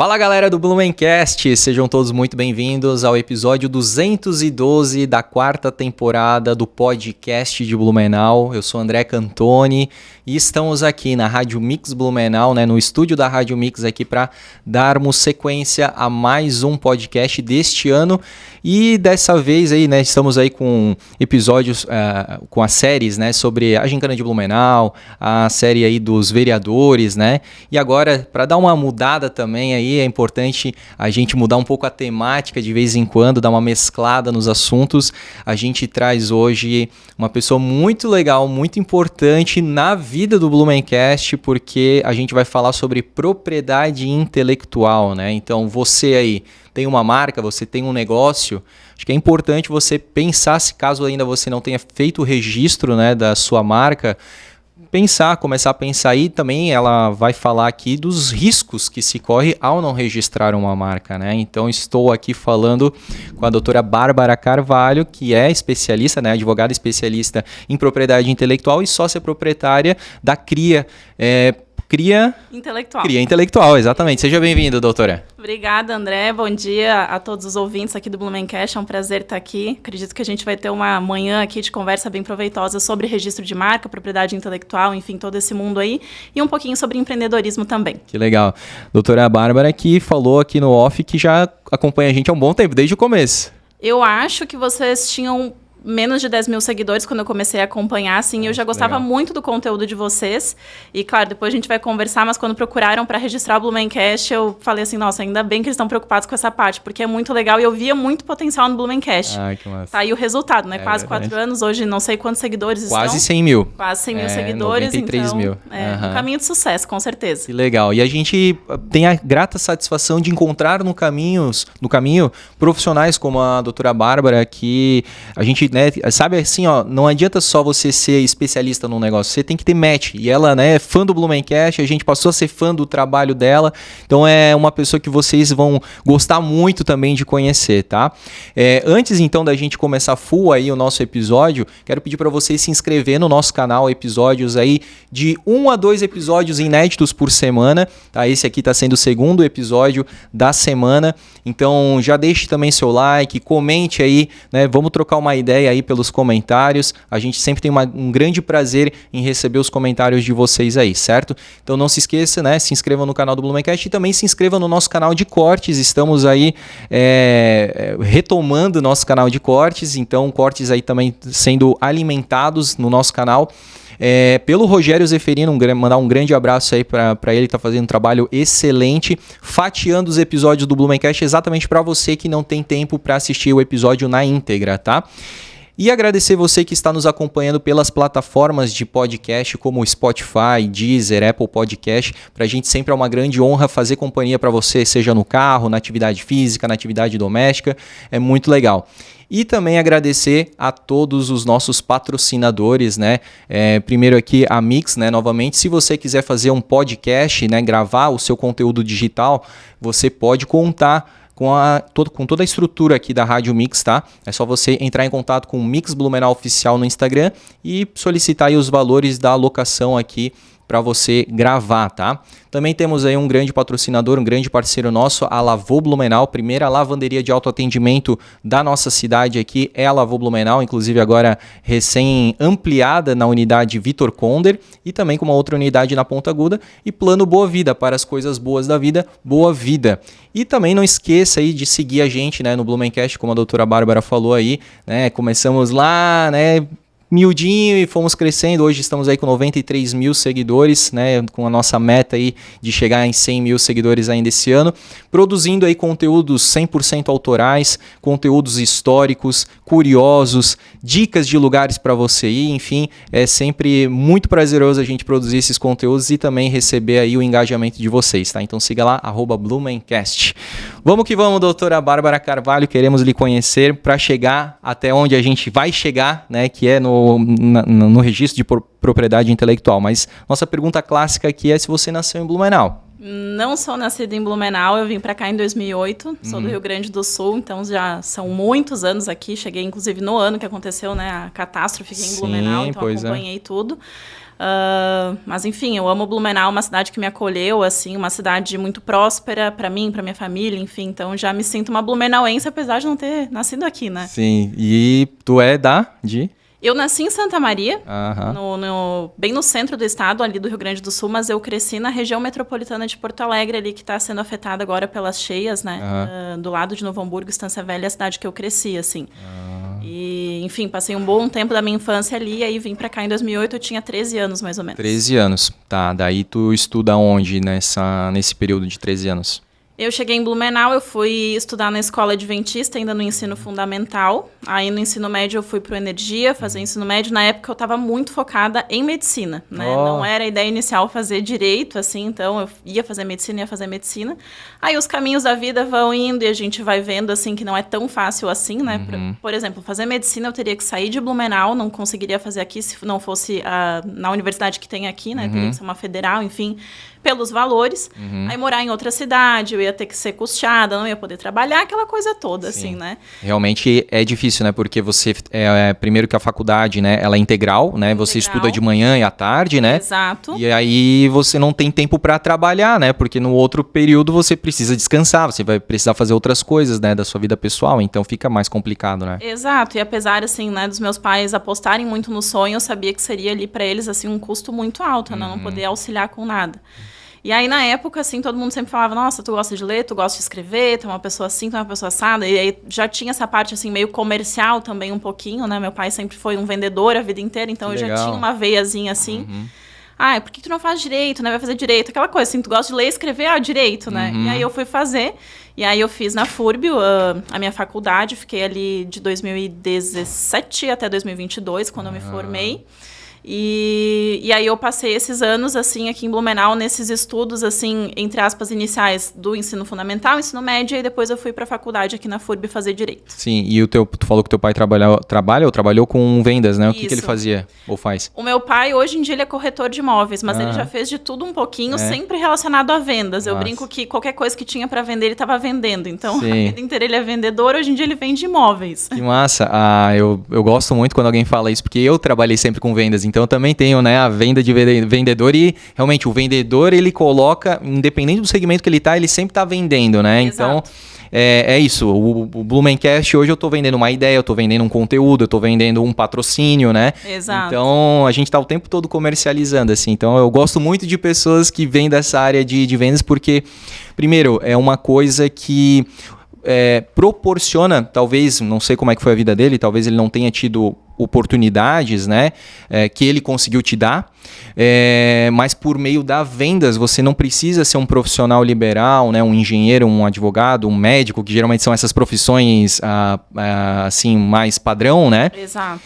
Fala galera do Blumencast, sejam todos muito bem-vindos ao episódio 212 da quarta temporada do podcast de Blumenau. Eu sou André Cantoni e estamos aqui na Rádio Mix Blumenau, no estúdio da Rádio Mix aqui para darmos sequência a mais um podcast deste ano. E dessa vez aí, estamos aí com episódios, com as séries, sobre a Gincana de Blumenau, a série aí dos vereadores, E agora, para dar uma mudada também aí, é importante a gente mudar um pouco a temática de vez em quando, dar uma mesclada nos assuntos. A gente traz hoje uma pessoa muito legal, muito importante na vida do Blumencast, porque a gente vai falar sobre propriedade intelectual, Então, você aí tem uma marca, você tem um negócio, acho que é importante você pensar, se caso ainda você não tenha feito o registro, da sua marca, começar a pensar, e também ela vai falar aqui dos riscos que se corre ao não registrar uma marca, Então estou aqui falando com a doutora Bárbara Carvalho, que é especialista, advogada especialista em propriedade intelectual e sócia proprietária da CRIA. Cria Intelectual, exatamente. Seja bem-vindo, doutora. Obrigada, André. Bom dia a todos os ouvintes aqui do Blumencast. É um prazer estar aqui. Acredito que a gente vai ter uma manhã aqui de conversa bem proveitosa sobre registro de marca, propriedade intelectual, enfim, todo esse mundo aí. E um pouquinho sobre empreendedorismo também. Que legal. Doutora Bárbara, que falou aqui no off que já acompanha a gente há um bom tempo, desde o começo. Eu acho que vocês tinham menos de 10 mil seguidores quando eu comecei a acompanhar, assim, eu já gostava muito do conteúdo de vocês, e claro, depois a gente vai conversar, mas quando procuraram para registrar o Blumencast, eu falei assim, nossa, ainda bem que eles estão preocupados com essa parte, porque é muito legal e eu via muito potencial no Blumencast. Ai, que massa. Tá aí o resultado, Quase 4 anos, hoje não sei quantos seguidores estão. Quase 100 mil. Quase 100 mil seguidores, 93 então, mil. Um caminho de sucesso, com certeza. Que legal. E a gente tem a grata satisfação de encontrar no caminho profissionais como a doutora Bárbara, que a gente, sabe assim, não adianta só você ser especialista num negócio, você tem que ter match. E ela, é fã do Blumencast, a gente passou a ser fã do trabalho dela, então é uma pessoa que vocês vão gostar muito também de conhecer, tá? Antes, então, da gente começar full aí o nosso episódio, quero pedir para vocês se inscrever no nosso canal, episódios aí de 1 a 2 episódios inéditos por semana, tá? Esse aqui tá sendo o segundo episódio da semana, então já deixe também seu like, comente aí, vamos trocar uma ideia aí pelos comentários, a gente sempre tem um grande prazer em receber os comentários de vocês aí, certo? Então não se esqueça, se inscreva no canal do Blumencast e também se inscreva no nosso canal de cortes, estamos aí retomando o nosso canal de cortes, então cortes aí também sendo alimentados no nosso canal. Pelo Rogério Zeferino, mandar um grande abraço aí para ele, que tá fazendo um trabalho excelente, fatiando os episódios do Blumencast exatamente para você que não tem tempo para assistir o episódio na íntegra, tá? E agradecer você que está nos acompanhando pelas plataformas de podcast como Spotify, Deezer, Apple Podcast. Para a gente sempre é uma grande honra fazer companhia para você, seja no carro, na atividade física, na atividade doméstica. É muito legal. E também agradecer a todos os nossos patrocinadores, primeiro aqui a Mix, novamente. Se você quiser fazer um podcast, gravar o seu conteúdo digital, você pode contar com toda a estrutura aqui da Rádio Mix, tá? É só você entrar em contato com o Mix Blumenau Oficial no Instagram e solicitar aí os valores da alocação aqui para você gravar, tá? Também temos aí um grande patrocinador, um grande parceiro nosso, a Lavô Blumenau, primeira lavanderia de autoatendimento da nossa cidade aqui é a Lavô Blumenau, inclusive agora recém-ampliada na unidade Vitor Conder e também com uma outra unidade na Ponta Aguda, e Plano Boa Vida, para as coisas boas da vida, boa vida. E também não esqueça aí de seguir a gente, no Blumencast, como a doutora Bárbara falou aí, começamos lá, miudinho e fomos crescendo, hoje estamos aí com 93 mil seguidores, com a nossa meta aí de chegar em 100 mil seguidores ainda esse ano, produzindo aí conteúdos 100% autorais, conteúdos históricos, curiosos, dicas de lugares para você ir, enfim, é sempre muito prazeroso a gente produzir esses conteúdos e também receber aí o engajamento de vocês, tá? Então siga lá, @Blumencast. Vamos que vamos, doutora Bárbara Carvalho, queremos lhe conhecer para chegar até onde a gente vai chegar, que é no registro de propriedade intelectual. Mas nossa pergunta clássica aqui é se você nasceu em Blumenau. Não sou nascida em Blumenau, eu vim para cá em 2008, sou do Rio Grande do Sul, então já são muitos anos aqui, cheguei inclusive no ano que aconteceu, né, a catástrofe aqui em Blumenau, então acompanhei tudo. Mas enfim, eu amo Blumenau, uma cidade que me acolheu, assim, uma cidade muito próspera para mim, para minha família, enfim, então já me sinto uma blumenauense, apesar de não ter nascido aqui, né? Sim, e tu é de... Eu nasci em Santa Maria, bem no centro do estado, ali do Rio Grande do Sul, mas eu cresci na região metropolitana de Porto Alegre, ali que está sendo afetada agora pelas cheias, né? Do lado de Novo Hamburgo, Estância Velha, a cidade que eu cresci, assim. E, enfim, passei um bom tempo da minha infância ali, e aí vim para cá em 2008, eu tinha 13 anos, mais ou menos. 13 anos, tá. Daí tu estuda onde nesse período de 13 anos? Eu cheguei em Blumenau, eu fui estudar na escola adventista, ainda no ensino fundamental. Aí no ensino médio eu fui para o Energia, fazer ensino médio. Na época eu estava muito focada em medicina, né? Não era a ideia inicial fazer direito, assim, então eu ia fazer medicina. Aí os caminhos da vida vão indo e a gente vai vendo, assim, que não é tão fácil assim, né? Por exemplo, fazer medicina eu teria que sair de Blumenau, não conseguiria fazer aqui se não fosse na universidade que tem aqui, né? Teria que ser uma federal, enfim, pelos valores. Aí morar em outra cidade, eu ia ter que ser custeada, não ia poder trabalhar, aquela coisa toda, assim, né? Realmente é difícil, né? Porque você, primeiro que a faculdade, né? Ela é integral, né? Você estuda de manhã e à tarde, né? Exato. E aí você não tem tempo para trabalhar, né? Porque no outro período você precisa descansar, você vai precisar fazer outras coisas, né? Da sua vida pessoal, então fica mais complicado, né? Exato. E apesar, assim, né? Dos meus pais apostarem muito no sonho, eu sabia que seria ali para eles, assim, um custo muito alto, né? Não poder auxiliar com nada. E aí, na época, assim, todo mundo sempre falava, nossa, tu gosta de ler, tu gosta de escrever, tu é uma pessoa assim, tu é uma pessoa assada. E aí já tinha essa parte, assim, meio comercial também um pouquinho, né? Meu pai sempre foi um vendedor a vida inteira, então eu já tinha uma veiazinha assim. Por que tu não faz direito, né? Vai fazer direito. Aquela coisa, assim, tu gosta de ler e escrever, direito, né? E aí eu fui fazer, e aí eu fiz na FURB a minha faculdade, fiquei ali de 2017 até 2022, quando eu me formei. E aí eu passei esses anos, assim, aqui em Blumenau, nesses estudos, assim, entre aspas, iniciais do ensino fundamental, ensino médio, e depois eu fui para a faculdade aqui na FURB fazer Direito. Sim, e tu falou que teu pai trabalhou com vendas, né? O que ele fazia ou faz? O meu pai, hoje em dia, ele é corretor de imóveis, mas ele já fez de tudo um pouquinho, sempre relacionado a vendas. Eu brinco que qualquer coisa que tinha para vender, ele estava vendendo. Então, a vida inteira ele é vendedor, hoje em dia ele vende imóveis. Que massa! Eu gosto muito quando alguém fala isso, porque eu trabalhei sempre com vendas, então eu também tenho, né, a venda de vendedor e realmente o vendedor, ele coloca, independente do segmento que ele tá, ele sempre tá vendendo, né? Exato. Então, é isso. O Blumencast, hoje eu tô vendendo uma ideia, eu tô vendendo um conteúdo, eu tô vendendo um patrocínio, né? Exato. Então, a gente tá o tempo todo comercializando, assim. Então, eu gosto muito de pessoas que vêm dessa área de vendas, porque, primeiro, é uma coisa que proporciona, talvez, não sei como é que foi a vida dele, talvez ele não tenha tido oportunidades, né, que ele conseguiu te dar, mas por meio das vendas você não precisa ser um profissional liberal, né, um engenheiro, um advogado, um médico, que geralmente são essas profissões assim, mais padrão, né? Exato.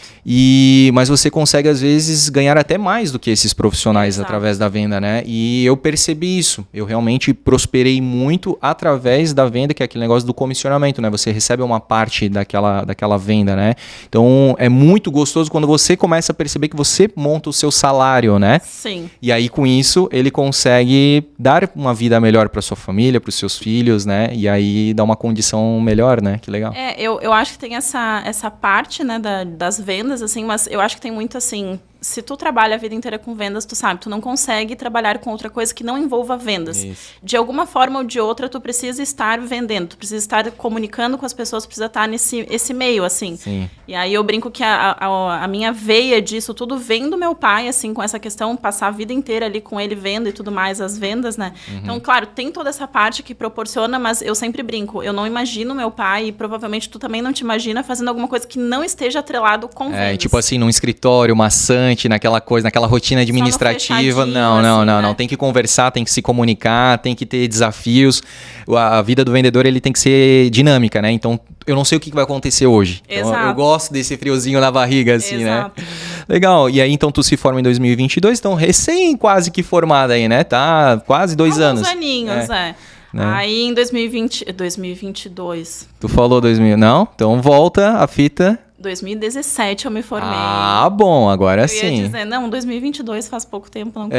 Mas você consegue às vezes ganhar até mais do que esses profissionais através da venda, né? E eu percebi isso, eu realmente prosperei muito através da venda, que é aquele negócio do comissionamento, né? Você recebe uma parte daquela venda, né? Então é muito gostoso quando você começa a perceber que você monta o seu salário, né? Sim. E aí com isso ele consegue dar uma vida melhor para sua família, para os seus filhos, né? E aí dá uma condição melhor, né? Que legal. Eu acho que tem essa parte, né, das vendas, assim, mas eu acho que tem muito assim. Se tu trabalha a vida inteira com vendas, tu sabe, tu não consegue trabalhar com outra coisa que não envolva vendas. Isso. De alguma forma ou de outra, tu precisa estar vendendo, tu precisa estar comunicando com as pessoas, tu precisa estar esse meio, assim. Sim. E aí eu brinco que a minha veia disso tudo vem do meu pai, assim, com essa questão, passar a vida inteira ali com ele vendo e tudo mais, as vendas, né? Então, claro, tem toda essa parte que proporciona, mas eu sempre brinco, eu não imagino meu pai, e provavelmente tu também não te imagina, fazendo alguma coisa que não esteja atrelado com vendas. Tipo assim, num escritório, maçante, naquela coisa, naquela rotina administrativa. Não. Tem que conversar, tem que se comunicar, tem que ter desafios. A vida do vendedor, ele tem que ser dinâmica, né? Então, eu não sei o que vai acontecer hoje. Então, eu gosto desse friozinho na barriga, assim, Exato. né? Legal. E aí, então, tu se forma em 2022, então recém quase que formada aí, né? Tá quase 2 anos. Alguns aninhos, né? Aí em 2022. Tu falou 2000, não? Então volta a fita. 2017 eu me formei. Ah, bom, agora eu sim. Ia dizer, não, 2022 faz pouco tempo. Não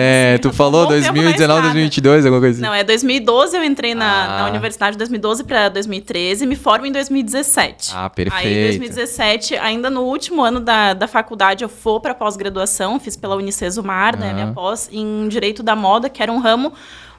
tu falou 2019, 2022, alguma coisa assim. Não, 2012 eu entrei na universidade, 2012 para 2013, me formo em 2017. Ah, perfeito. Aí em 2017, ainda no último ano da faculdade, eu fui para pós-graduação, fiz pela Unicesumar, né, minha pós em Direito da Moda, que era um ramo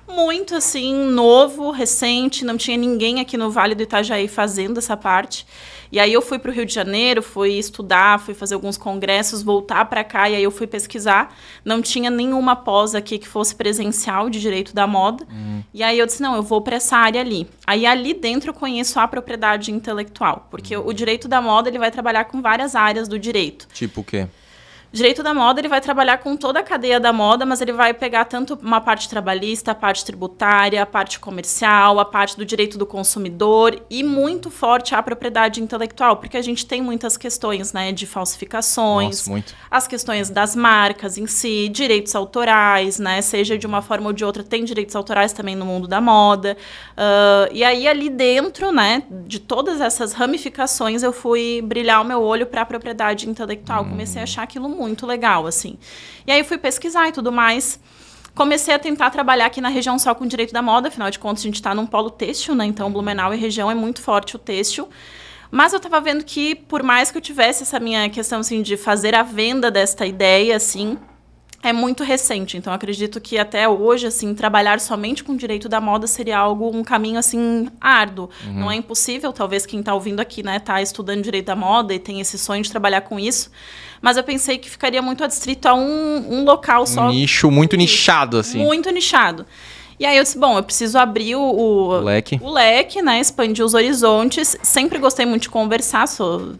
muito, assim, novo, recente, não tinha ninguém aqui no Vale do Itajaí fazendo essa parte. E aí eu fui para o Rio de Janeiro, fui estudar, fui fazer alguns congressos, voltar para cá, e aí eu fui pesquisar. Não tinha nenhuma pós aqui que fosse presencial de Direito da Moda. E aí eu disse, não, eu vou para essa área ali. Aí ali dentro eu conheço a propriedade intelectual, porque o Direito da Moda ele vai trabalhar com várias áreas do direito. Tipo o quê? Direito da moda, ele vai trabalhar com toda a cadeia da moda, mas ele vai pegar tanto uma parte trabalhista, a parte tributária, a parte comercial, a parte do direito do consumidor e muito forte a propriedade intelectual, porque a gente tem muitas questões, né, de falsificações, as questões das marcas em si, direitos autorais, né, seja de uma forma ou de outra, tem direitos autorais também no mundo da moda. E aí ali dentro, né, de todas essas ramificações, eu fui brilhar o meu olho para a propriedade intelectual. Comecei a achar aquilo muito legal, assim. E aí fui pesquisar e tudo mais. Comecei a tentar trabalhar aqui na região só com direito da moda, afinal de contas a gente está num polo têxtil, né? Então Blumenau e região é muito forte o têxtil. Mas eu estava vendo que, por mais que eu tivesse essa minha questão, assim, de fazer a venda desta ideia, assim, é muito recente. Então acredito que até hoje, assim, trabalhar somente com direito da moda seria um caminho, assim, árduo. Não é impossível, talvez quem está ouvindo aqui, né, tá estudando direito da moda e tem esse sonho de trabalhar com isso. Mas eu pensei que ficaria muito adstrito a um local só. Um nicho muito nichado, assim. Muito nichado. E aí eu disse, bom, eu preciso abrir o leque, né, expandir os horizontes. Sempre gostei muito de conversar,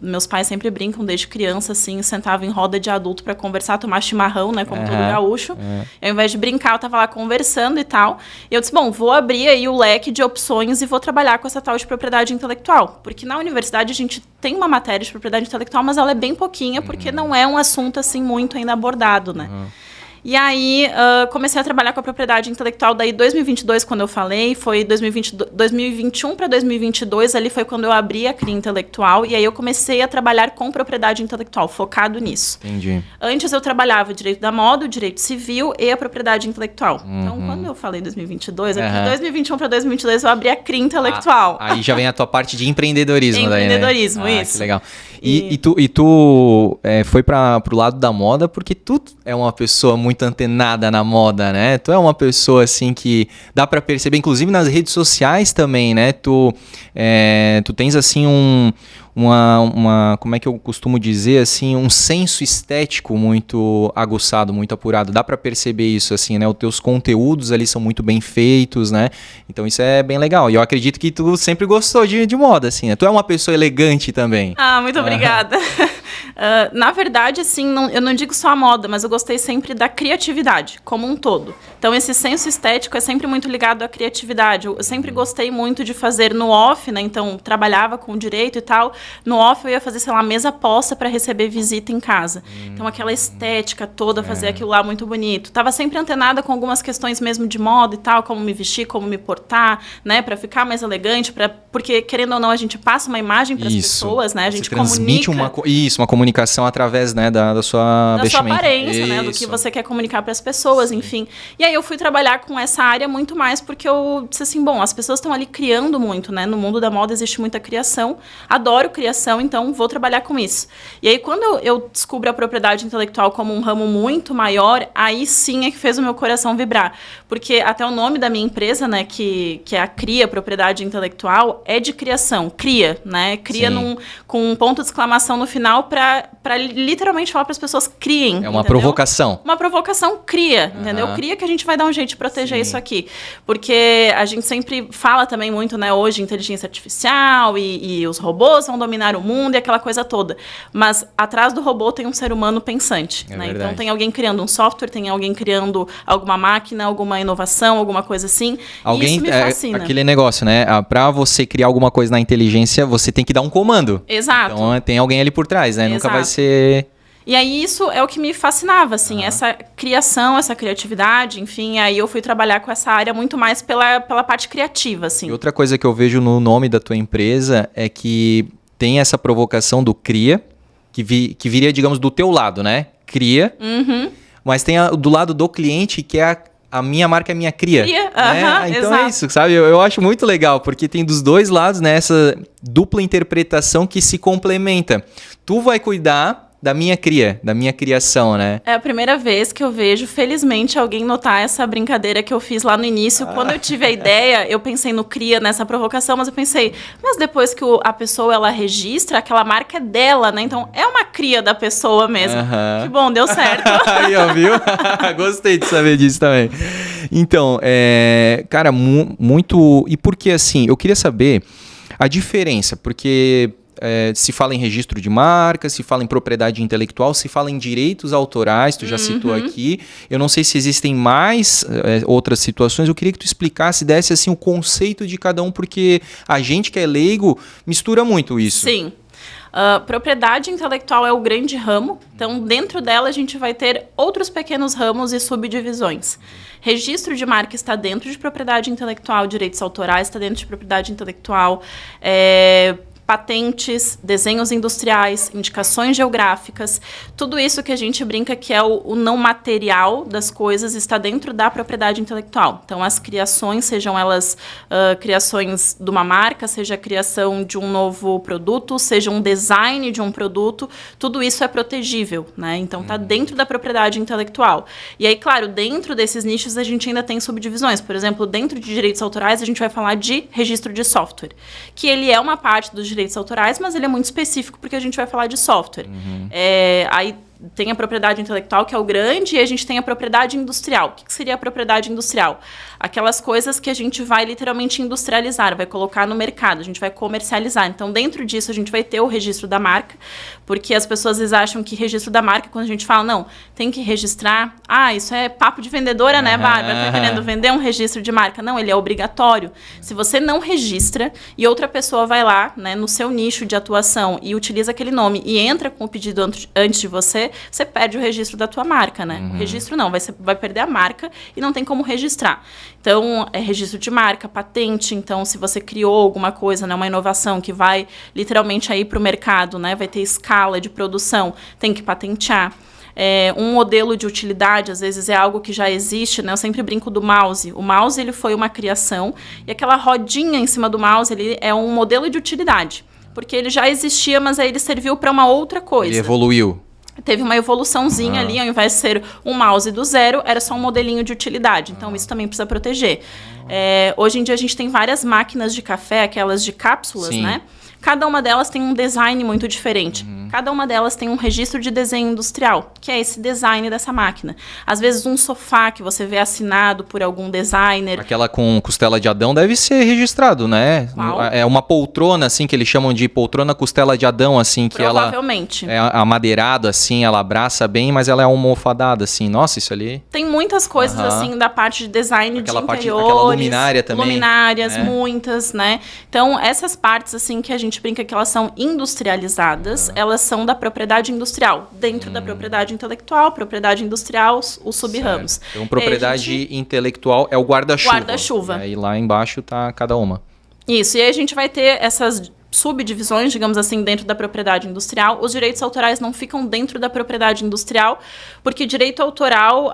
meus pais sempre brincam desde criança, assim, sentava em roda de adulto para conversar, tomar chimarrão, né, como todo gaúcho. E ao invés de brincar, eu tava lá conversando e tal. E eu disse, bom, vou abrir aí o leque de opções e vou trabalhar com essa tal de propriedade intelectual. Porque na universidade a gente tem uma matéria de propriedade intelectual, mas ela é bem pouquinha, porque não é um assunto, assim, muito ainda abordado, né. E aí, comecei a trabalhar com a propriedade intelectual daí 2022, quando eu falei, foi 2021 para 2022, ali foi quando eu abri a CRI Intelectual, e aí eu comecei a trabalhar com propriedade intelectual, focado nisso. Entendi. Antes eu trabalhava o direito da moda, o direito civil e a propriedade intelectual. Então, quando eu falei 2022, aqui de 2021 para 2022 eu abri a CRI Intelectual. Aí já vem a tua parte de empreendedorismo. Empreendedorismo, daí, né? isso. Que legal. E tu foi pro lado da moda porque tu é uma pessoa muito antenada na moda, né? Tu é uma pessoa, assim, que dá pra perceber, inclusive nas redes sociais também, né? Tu tens, assim, como é que eu costumo dizer, assim, um senso estético muito aguçado, muito apurado. Dá pra perceber isso, assim, né? Os teus conteúdos ali são muito bem feitos, né? Então isso é bem legal. E eu acredito que tu sempre gostou de moda, assim, né? Tu é uma pessoa elegante também. Ah, muito obrigada. Na verdade, assim, eu não digo só a moda, mas eu gostei sempre da criatividade, como um todo. Então, esse senso estético é sempre muito ligado à criatividade. Eu sempre gostei muito de fazer no off, né? Então, trabalhava com direito e tal. No off, eu ia fazer, sei lá, mesa posta para receber visita em casa. Então, aquela estética toda, fazer aquilo lá muito bonito. Tava sempre antenada com algumas questões mesmo de moda e tal, como me vestir, como me portar, né? Para ficar mais elegante, porque, querendo ou não, a gente passa uma imagem para as pessoas, né? A gente transmite uma comunicação através, né, da sua vestimenta. Da sua aparência, né, do que você quer comunicar para as pessoas, enfim. E aí eu fui trabalhar com essa área muito mais porque eu disse assim, bom, as pessoas estão ali criando muito, né, no mundo da moda existe muita criação, adoro criação, então vou trabalhar com isso. E aí quando eu descubro a propriedade intelectual como um ramo muito maior, aí sim é que fez o meu coração vibrar, porque até o nome da minha empresa, né, que é a CRIA, Propriedade Intelectual, é de criação, cria, né, cria com um ponto de exclamação no final para literalmente falar para as pessoas criem. É uma provocação. Uma provocação cria, entendeu? Cria que a gente vai dar um jeito de proteger isso aqui. Porque a gente sempre fala também muito, né, hoje, inteligência artificial e os robôs vão dominar o mundo e aquela coisa toda. Mas atrás do robô tem um ser humano pensante, né? Então tem alguém criando um software, tem alguém criando alguma máquina, alguma inovação, alguma coisa assim. E isso me fascina. Aquele negócio, né? Para você criar alguma coisa na inteligência, você tem que dar um comando. Exato. Então tem alguém ali por trás, né? Exato. Nunca vai ser... E aí isso é o que me fascinava, assim, essa criação, essa criatividade, enfim, aí eu fui trabalhar com essa área muito mais pela parte criativa, assim. E outra coisa que eu vejo no nome da tua empresa é que tem essa provocação do cria, que viria, digamos, do teu lado, né? Cria. Mas tem do lado do cliente, que é a minha marca é minha cria. Né? Então exato. É isso, sabe? Eu acho muito legal, porque tem dos dois lados, né, essa dupla interpretação que se complementa. Tu vai cuidar da minha cria, da minha criação, né? É a primeira vez que eu vejo, felizmente, alguém notar essa brincadeira que eu fiz lá no início. Quando eu tive a ideia, eu pensei no cria, nessa provocação, mas eu pensei, mas depois que a pessoa, ela registra, aquela marca é dela, né? Então, é uma cria da pessoa mesmo. Que bom, deu certo. Aí, ó, viu? Gostei de saber disso também. Então, cara, muito... E por que assim? Eu queria saber a diferença, porque... se fala em registro de marca, se fala em propriedade intelectual, se fala em direitos autorais, tu já citou aqui. Eu não sei se existem mais outras situações. Eu queria que tu explicasse, desse assim o conceito de cada um, porque a gente que é leigo mistura muito isso. Sim. Propriedade intelectual é o grande ramo, então dentro dela a gente vai ter outros pequenos ramos e subdivisões. Registro de marca está dentro de propriedade intelectual, direitos autorais está dentro de propriedade intelectual, patentes, desenhos industriais, indicações geográficas, tudo isso que a gente brinca que é o não material das coisas está dentro da propriedade intelectual. Então, as criações, sejam elas criações de uma marca, seja a criação de um novo produto, seja um design de um produto, tudo isso é protegível, né? Então, está dentro da propriedade intelectual. E aí, claro, dentro desses nichos a gente ainda tem subdivisões. Por exemplo, dentro de direitos autorais a gente vai falar de registro de software, que ele é uma parte dos direitos autorais, mas ele é muito específico porque a gente vai falar de software. Aí tem a propriedade intelectual, que é o grande, e a gente tem a propriedade industrial. O que seria a propriedade industrial? Aquelas coisas que a gente vai literalmente industrializar, vai colocar no mercado, a gente vai comercializar. Então, dentro disso, a gente vai ter o registro da marca, porque as pessoas às vezes acham que registro da marca, quando a gente fala, não, tem que registrar, isso é papo de vendedora, né, Bárbara? Tá querendo vender um registro de marca? Não, ele é obrigatório. Se você não registra e outra pessoa vai lá, né, no seu nicho de atuação e utiliza aquele nome e entra com o pedido antes de você perde o registro da tua marca, né? O registro não, vai perder a marca e não tem como registrar. Então, é registro de marca, patente. Então, se você criou alguma coisa, né, uma inovação que vai literalmente aí para o mercado, né, vai ter escala de produção, tem que patentear. Um modelo de utilidade, às vezes é algo que já existe, né? Eu sempre brinco do mouse. O mouse, ele foi uma criação e aquela rodinha em cima do mouse, ele é um modelo de utilidade, porque ele já existia, mas aí ele serviu para uma outra coisa. Ele evoluiu. Teve uma evoluçãozinha ali, ao invés de ser um mouse do zero, era só um modelinho de utilidade. Então, isso também precisa proteger. Hoje em dia, a gente tem várias máquinas de café, aquelas de cápsulas, né? Cada uma delas tem um design muito diferente. Cada uma delas tem um registro de desenho industrial, que é esse design dessa máquina. Às vezes, um sofá que você vê assinado por algum designer. Aquela com costela de Adão deve ser registrado, né? Qual? É uma poltrona, assim, que eles chamam de poltrona costela de Adão, assim, que provavelmente. Ela é amadeirado, assim, ela abraça bem, mas ela é almofadada, assim. Nossa, isso ali... Tem muitas coisas, assim, da parte de design aquela de parte, interiores. aquela luminária também. Luminárias, muitas, né? Então, essas partes, assim, que a gente brinca que elas são industrializadas, elas são da propriedade industrial. Dentro da propriedade intelectual, propriedade industrial, os sub-ramos. Certo. Então, propriedade intelectual é o guarda-chuva. Guarda-chuva. E lá embaixo tá cada uma. Isso, e aí a gente vai ter essas subdivisões, digamos assim, dentro da propriedade industrial. Os direitos autorais não ficam dentro da propriedade industrial, porque direito autoral...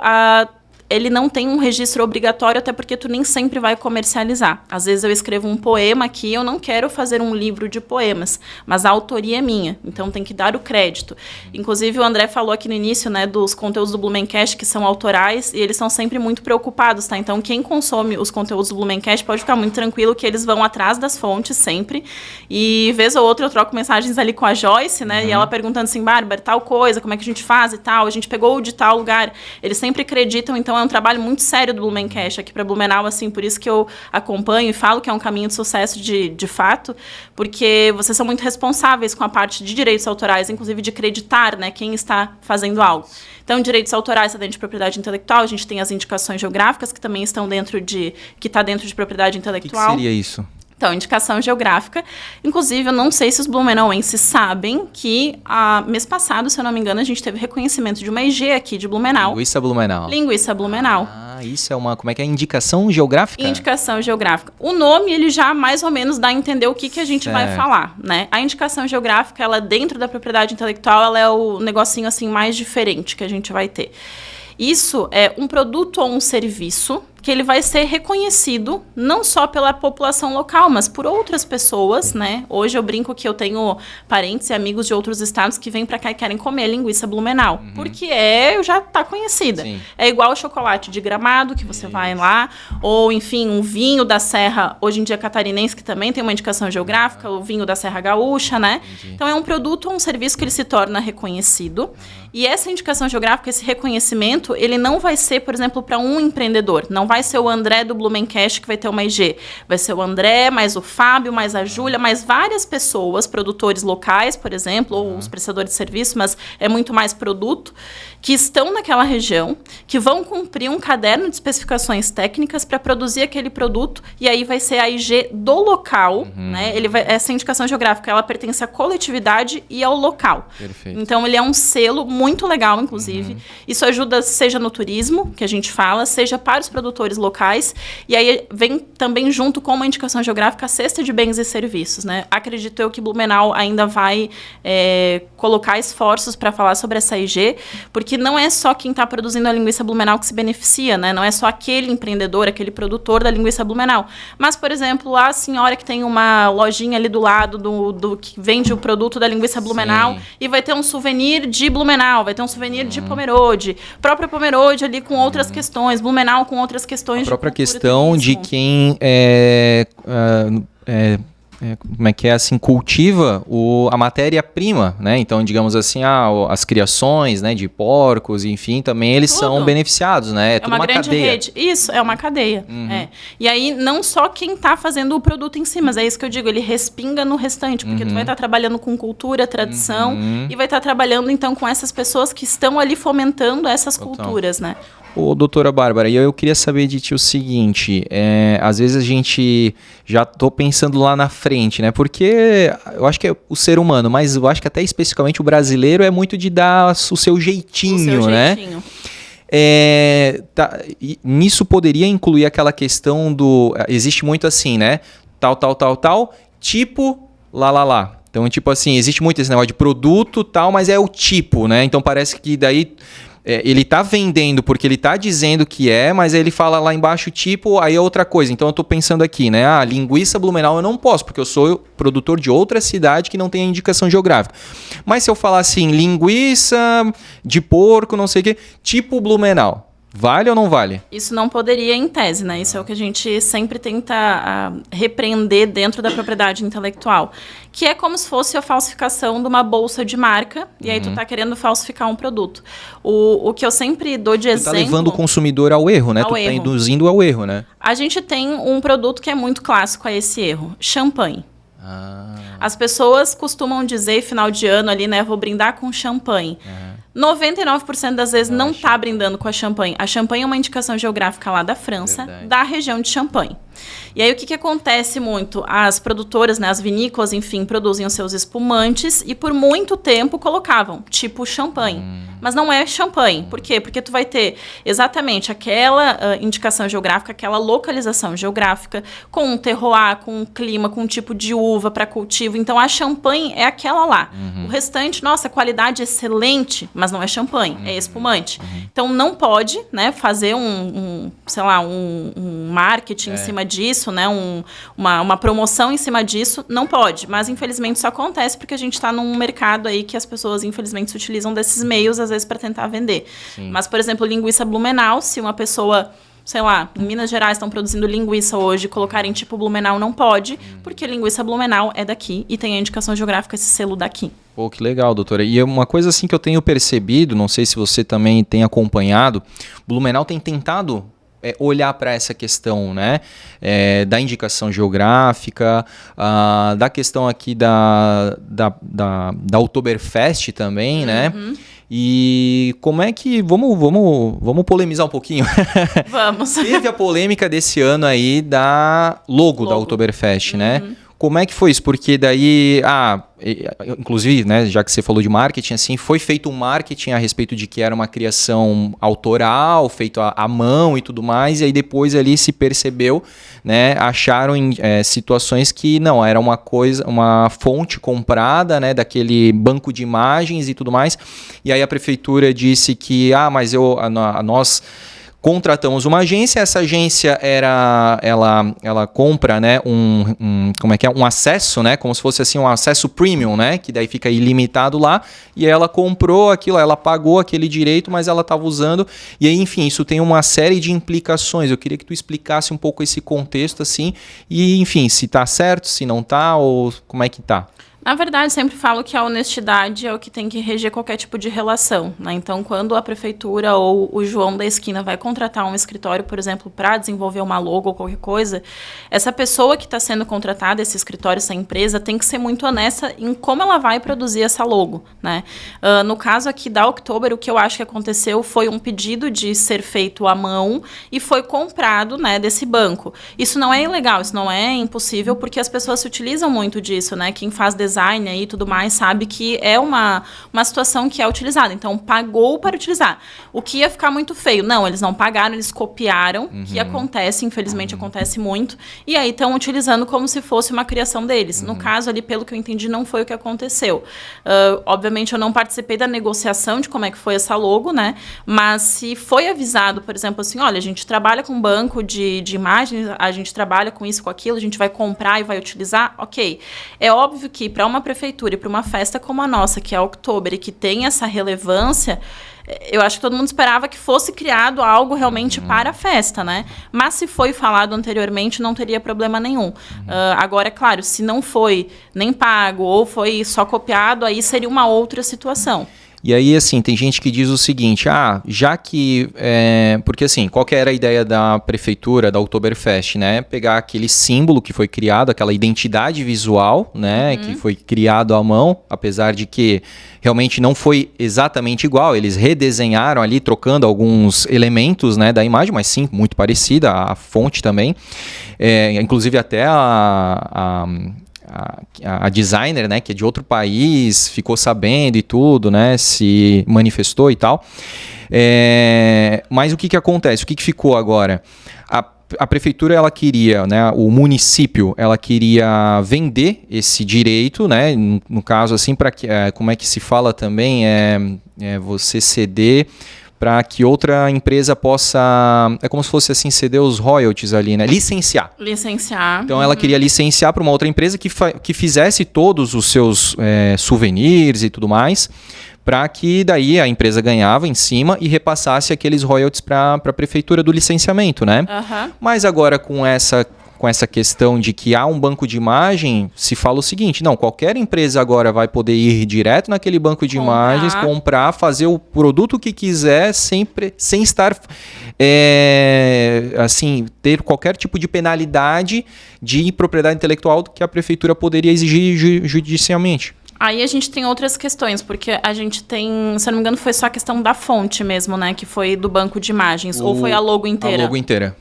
ele não tem um registro obrigatório, até porque tu nem sempre vai comercializar. Às vezes eu escrevo um poema aqui, eu não quero fazer um livro de poemas, mas a autoria é minha, então tem que dar o crédito. Inclusive, o André falou aqui no início, né, dos conteúdos do Blumencast que são autorais, e eles são sempre muito preocupados, tá? Então, quem consome os conteúdos do Blumencast pode ficar muito tranquilo que eles vão atrás das fontes sempre, e vez ou outra eu troco mensagens ali com a Joyce, né, e ela perguntando assim, Bárbara, tal coisa, como é que a gente faz e tal, a gente pegou de tal lugar, eles sempre acreditam, então é um trabalho muito sério do Blumencast aqui para Blumenau, assim, por isso que eu acompanho e falo que é um caminho de sucesso de fato, porque vocês são muito responsáveis com a parte de direitos autorais, inclusive de acreditar, né, quem está fazendo algo. Então, direitos autorais está dentro de propriedade intelectual, a gente tem as indicações geográficas que também estão dentro que está dentro de propriedade intelectual. O que seria isso? Então, indicação geográfica. Inclusive, eu não sei se os blumenauenses sabem que, mês passado, se eu não me engano, a gente teve reconhecimento de uma IG aqui de Blumenau. Linguiça Blumenau. Linguiça Blumenau. Isso é como é que é? Indicação geográfica? Indicação geográfica. O nome, ele já mais ou menos dá a entender o que a gente vai falar, né? A indicação geográfica, ela dentro da propriedade intelectual, ela é o negocinho assim mais diferente que a gente vai ter. Isso é um produto ou um serviço que ele vai ser reconhecido não só pela população local, mas por outras pessoas, né? Hoje eu brinco que eu tenho parentes e amigos de outros estados que vêm para cá e querem comer linguiça Blumenau, porque já tá conhecida. Sim. É igual o chocolate de Gramado, que você vai lá, ou enfim, um vinho da Serra, hoje em dia catarinense, que também tem uma indicação geográfica, o vinho da Serra Gaúcha, né? Então é um produto ou um serviço que ele se torna reconhecido. E essa indicação geográfica, esse reconhecimento, ele não vai ser, por exemplo, para um empreendedor, não vai ser o André do Blumencast que vai ter uma IG. Vai ser o André, mais o Fábio, mais a Júlia, mais várias pessoas, produtores locais, por exemplo, ou os prestadores de serviço, mas é muito mais produto, que estão naquela região, que vão cumprir um caderno de especificações técnicas para produzir aquele produto, e aí vai ser a IG do local, né? Essa indicação geográfica, ela pertence à coletividade e ao local. Perfeito. Então, ele é um selo muito legal, inclusive. Isso ajuda, seja no turismo, que a gente fala, seja para os produtores locais, e aí vem também junto com uma indicação geográfica a cesta de bens e serviços, né? Acredito eu que Blumenau ainda vai colocar esforços para falar sobre essa IG, porque não é só quem está produzindo a linguiça Blumenau que se beneficia, né? Não é só aquele empreendedor, aquele produtor da linguiça Blumenau. Mas, por exemplo, a senhora que tem uma lojinha ali do lado do que vende o produto da linguiça Blumenau. Sim. E vai ter um souvenir de Blumenau, vai ter um souvenir de Pomerode, própria Pomerode ali com outras questões, Blumenau com outras questões de própria questão de quem como é que é assim, cultiva a matéria-prima, né? Então, digamos assim, as criações, né, de porcos, enfim, também eles são beneficiados, né? É tudo uma grande cadeia. Rede. Isso, é uma cadeia. E aí, não só quem está fazendo o produto em si, mas é isso que eu digo, ele respinga no restante, porque tu vai estar trabalhando com cultura, tradição, e vai estar trabalhando, então, com essas pessoas que estão ali fomentando essas culturas, né? Ô, doutora Bárbara, eu queria saber de ti o seguinte, às vezes a gente já tô pensando lá na frente, né? Porque eu acho que é o ser humano, mas eu acho que até especificamente o brasileiro é muito de dar o seu jeitinho, né? Nisso poderia incluir aquela questão existe muito assim, né? Tal, tipo, lá. Então, tipo assim, existe muito esse negócio de produto, tal, mas é o tipo, né? Então parece que daí... ele tá vendendo porque ele tá dizendo que mas aí ele fala lá embaixo tipo, aí é outra coisa. Então eu tô pensando aqui, né? Linguiça Blumenau eu não posso, porque eu sou produtor de outra cidade que não tem a indicação geográfica. Mas se eu falar assim, linguiça de porco, não sei o quê, tipo Blumenau, vale ou não vale? Isso não poderia em tese, né? Isso é o que a gente sempre tenta repreender dentro da propriedade intelectual. Que é como se fosse a falsificação de uma bolsa de marca, e aí tu tá querendo falsificar um produto. O que eu sempre dou de exemplo... Tu tá levando o consumidor ao erro, né? Tu tá induzindo ao erro, né? A gente tem um produto que é muito clássico a esse erro, champanhe. As pessoas costumam dizer, final de ano ali, né? Vou brindar com champanhe. 99% das vezes não está brindando com a champanhe. A champanhe é uma indicação geográfica lá da França, da região de Champagne. E aí o que acontece muito? As produtoras, né, as vinícolas, enfim, produzem os seus espumantes e por muito tempo colocavam, tipo champanhe. Mas não é champanhe. Por quê? Porque tu vai ter exatamente aquela indicação geográfica, aquela localização geográfica, com um terroir, com um clima, com um tipo de uva para cultivo. Então a champanhe é aquela lá. O restante, nossa, qualidade excelente, mas não é champanhe, é espumante. Então não pode, né, fazer um marketing em cima disso, né, uma promoção em cima disso, não pode. Mas infelizmente isso acontece porque a gente está num mercado aí que as pessoas infelizmente se utilizam desses meios às vezes para tentar vender. Sim. Mas, por exemplo, linguiça Blumenau, se uma pessoa, sei lá, em Minas Gerais estão produzindo linguiça hoje, colocarem tipo Blumenau não pode, porque linguiça Blumenau é daqui e tem a indicação geográfica, esse selo daqui. Pô, que legal, doutora. E uma coisa assim que eu tenho percebido, não sei se você também tem acompanhado, Blumenau tem tentado olhar para essa questão, né, da indicação geográfica, da questão aqui da Oktoberfest também, né? E como é que... Vamos polemizar um pouquinho. Vamos. Teve a polêmica desse ano aí da logo da Oktoberfest, né? Como é que foi isso? Porque daí, inclusive, né, já que você falou de marketing, assim, foi feito um marketing a respeito de que era uma criação autoral, feito à mão e tudo mais, e aí depois ali se percebeu, né, acharam situações que não, era uma fonte comprada, né, daquele banco de imagens e tudo mais, e aí a prefeitura disse que, mas nós contratamos uma agência, essa agência ela compra, né, um acesso, né, como se fosse assim um acesso premium, né, que daí fica ilimitado lá, e ela comprou aquilo, ela pagou aquele direito, mas ela estava usando, e aí, enfim, isso tem uma série de implicações. Eu queria que tu explicasse um pouco esse contexto, assim, e, enfim, se tá certo, se não tá, ou como é que tá? Na verdade, sempre falo que a honestidade é o que tem que reger qualquer tipo de relação, né? Então, quando a prefeitura ou o João da esquina vai contratar um escritório, por exemplo, para desenvolver uma logo ou qualquer coisa, essa pessoa que está sendo contratada, esse escritório, essa empresa, tem que ser muito honesta em como ela vai produzir essa logo, né? No caso aqui da October, o que eu acho que aconteceu foi um pedido de ser feito à mão e foi comprado, né, desse banco. Isso não é ilegal, isso não é impossível, porque as pessoas se utilizam muito disso, né? Quem faz design e tudo mais, sabe que é uma situação que é utilizada. Então, pagou para utilizar. O que ia ficar muito feio? Não, eles não pagaram, eles copiaram, que acontece, infelizmente acontece muito, e aí estão utilizando como se fosse uma criação deles. No caso ali, pelo que eu entendi, não foi o que aconteceu. Obviamente, eu não participei da negociação de como é que foi essa logo, né? Mas se foi avisado, por exemplo, assim, olha, a gente trabalha com banco de imagens, a gente trabalha com isso, com aquilo, a gente vai comprar e vai utilizar, ok. É óbvio que para uma prefeitura e para uma festa como a nossa, que é a October, e que tem essa relevância, eu acho que todo mundo esperava que fosse criado algo realmente para a festa, né? Mas se foi falado anteriormente, não teria problema nenhum. Agora, é claro, se não foi nem pago ou foi só copiado, aí seria uma outra situação. E aí, assim, tem gente que diz o seguinte, já que... porque, assim, qual que era a ideia da prefeitura, da Oktoberfest, né? Pegar aquele símbolo que foi criado, aquela identidade visual, né? Que foi criado à mão, apesar de que realmente não foi exatamente igual. Eles redesenharam ali, trocando alguns elementos, né, da imagem, mas sim, muito parecida, a fonte também. Inclusive até a designer, né, que é de outro país, ficou sabendo e tudo, né, se manifestou e tal. Mas o que acontece? O que ficou agora? A prefeitura, ela queria, né, o município, ela queria vender esse direito, né, no caso assim, como é que se fala também, você ceder para que outra empresa possa, é como se fosse assim, ceder os royalties ali, né? Licenciar. Então ela queria licenciar para uma outra empresa que fizesse todos os seus souvenirs e tudo mais, para que daí a empresa ganhava em cima e repassasse aqueles royalties para a prefeitura do licenciamento, né? Mas agora com essa questão de que há um banco de imagem, se fala o seguinte, não, qualquer empresa agora vai poder ir direto naquele banco de imagens, comprar, fazer o produto que quiser, sempre, sem estar, assim, ter qualquer tipo de penalidade de propriedade intelectual que a prefeitura poderia exigir judicialmente. Aí a gente tem outras questões, porque a gente tem, se eu não me engano, foi só a questão da fonte mesmo, né? Que foi do banco de imagens, ou foi a logo inteira? A logo inteira.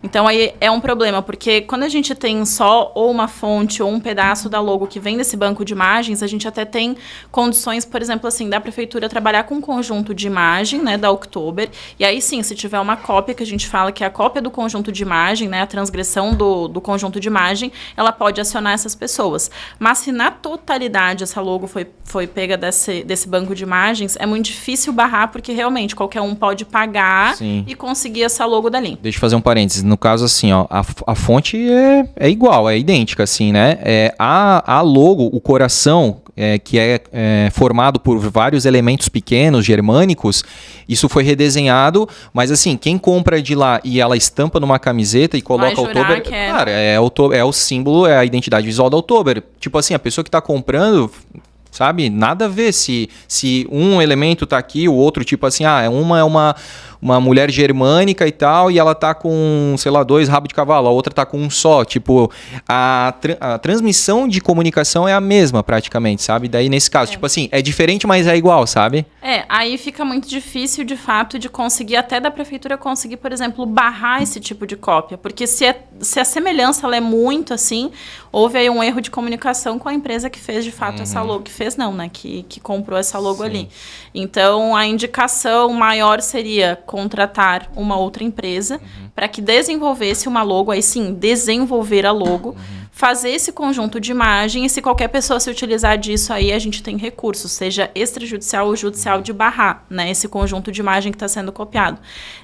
Então aí é um problema, porque quando a gente tem só ou uma fonte ou um pedaço da logo que vem desse banco de imagens, a gente até tem condições, por exemplo, assim, da prefeitura trabalhar com um conjunto de imagem, né, da Oktober, e aí sim, se tiver uma cópia, que a gente fala que é a cópia do conjunto de imagem, né, a transgressão do conjunto de imagem, ela pode acionar essas pessoas. Mas se na totalidade essa logo foi pega desse banco de imagens, é muito difícil barrar, porque realmente qualquer um pode pagar e conseguir essa logo dali. Deixa eu fazer um parênteses. No caso, assim, ó, a fonte é igual, é idêntica, assim, né? A logo, o coração, que é formado por vários elementos pequenos, germânicos, isso foi redesenhado, mas assim, quem compra de lá e ela estampa numa camiseta e coloca Oktober, cara, é o símbolo, é a identidade visual da Oktober. Tipo assim, a pessoa que está comprando, sabe, nada a ver se um elemento tá aqui, o outro tipo assim, uma é uma mulher germânica e tal, e ela tá com, sei lá, 2 rabos de cavalo, a outra tá com um só. Tipo, a transmissão de comunicação é a mesma praticamente, sabe? Daí nesse caso, tipo assim, é diferente, mas é igual, sabe? Aí fica muito difícil, de fato, de conseguir, até da prefeitura conseguir, por exemplo, barrar esse tipo de cópia. Porque se a semelhança ela é muito assim, houve aí um erro de comunicação com a empresa que fez, de fato, essa logo. Que fez não, né? Que comprou essa logo ali. Então, a indicação maior seria contratar uma outra empresa para que desenvolvesse uma logo, aí sim, desenvolver a logo, fazer esse conjunto de imagem, e se qualquer pessoa se utilizar disso aí, a gente tem recursos, seja extrajudicial ou judicial, de barrar, né, esse conjunto de imagem que está sendo copiado.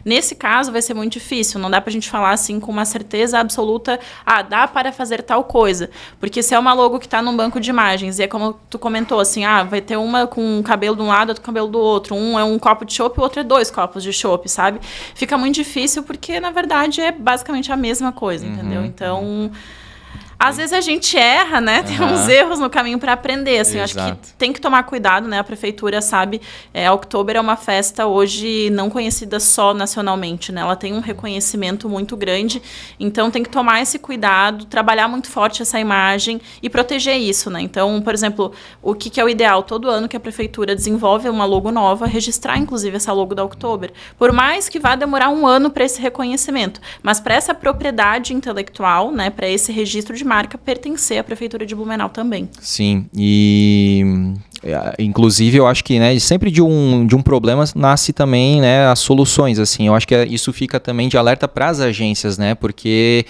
Nesse caso, vai ser muito difícil, não dá para a gente falar assim com uma certeza absoluta, dá para fazer tal coisa, porque se é uma logo que está num banco de imagens, e é como tu comentou, assim, vai ter uma com cabelo de um lado, outro cabelo do outro, um é um copo de chopp, o outro é 2 copos de chopp, sabe? Fica muito difícil, porque, na verdade, é basicamente a mesma coisa, entendeu? Então... Às vezes a gente erra, né? Tem uns erros no caminho para aprender, assim. Eu acho que tem que tomar cuidado, né? A prefeitura sabe, a Oktober é uma festa hoje não conhecida só nacionalmente, né? Ela tem um reconhecimento muito grande, então tem que tomar esse cuidado, trabalhar muito forte essa imagem e proteger isso, né? Então, por exemplo, o que é o ideal? Todo ano que a prefeitura desenvolve uma logo nova, registrar, inclusive, essa logo da Oktober. Por mais que vá demorar um ano para esse reconhecimento, mas para essa propriedade intelectual, né? Para esse registro de marca pertencer à Prefeitura de Blumenau também. Sim, e inclusive eu acho que, né, sempre de um problema nasce também, né, as soluções, assim. Eu acho que isso fica também de alerta para as agências, né, porque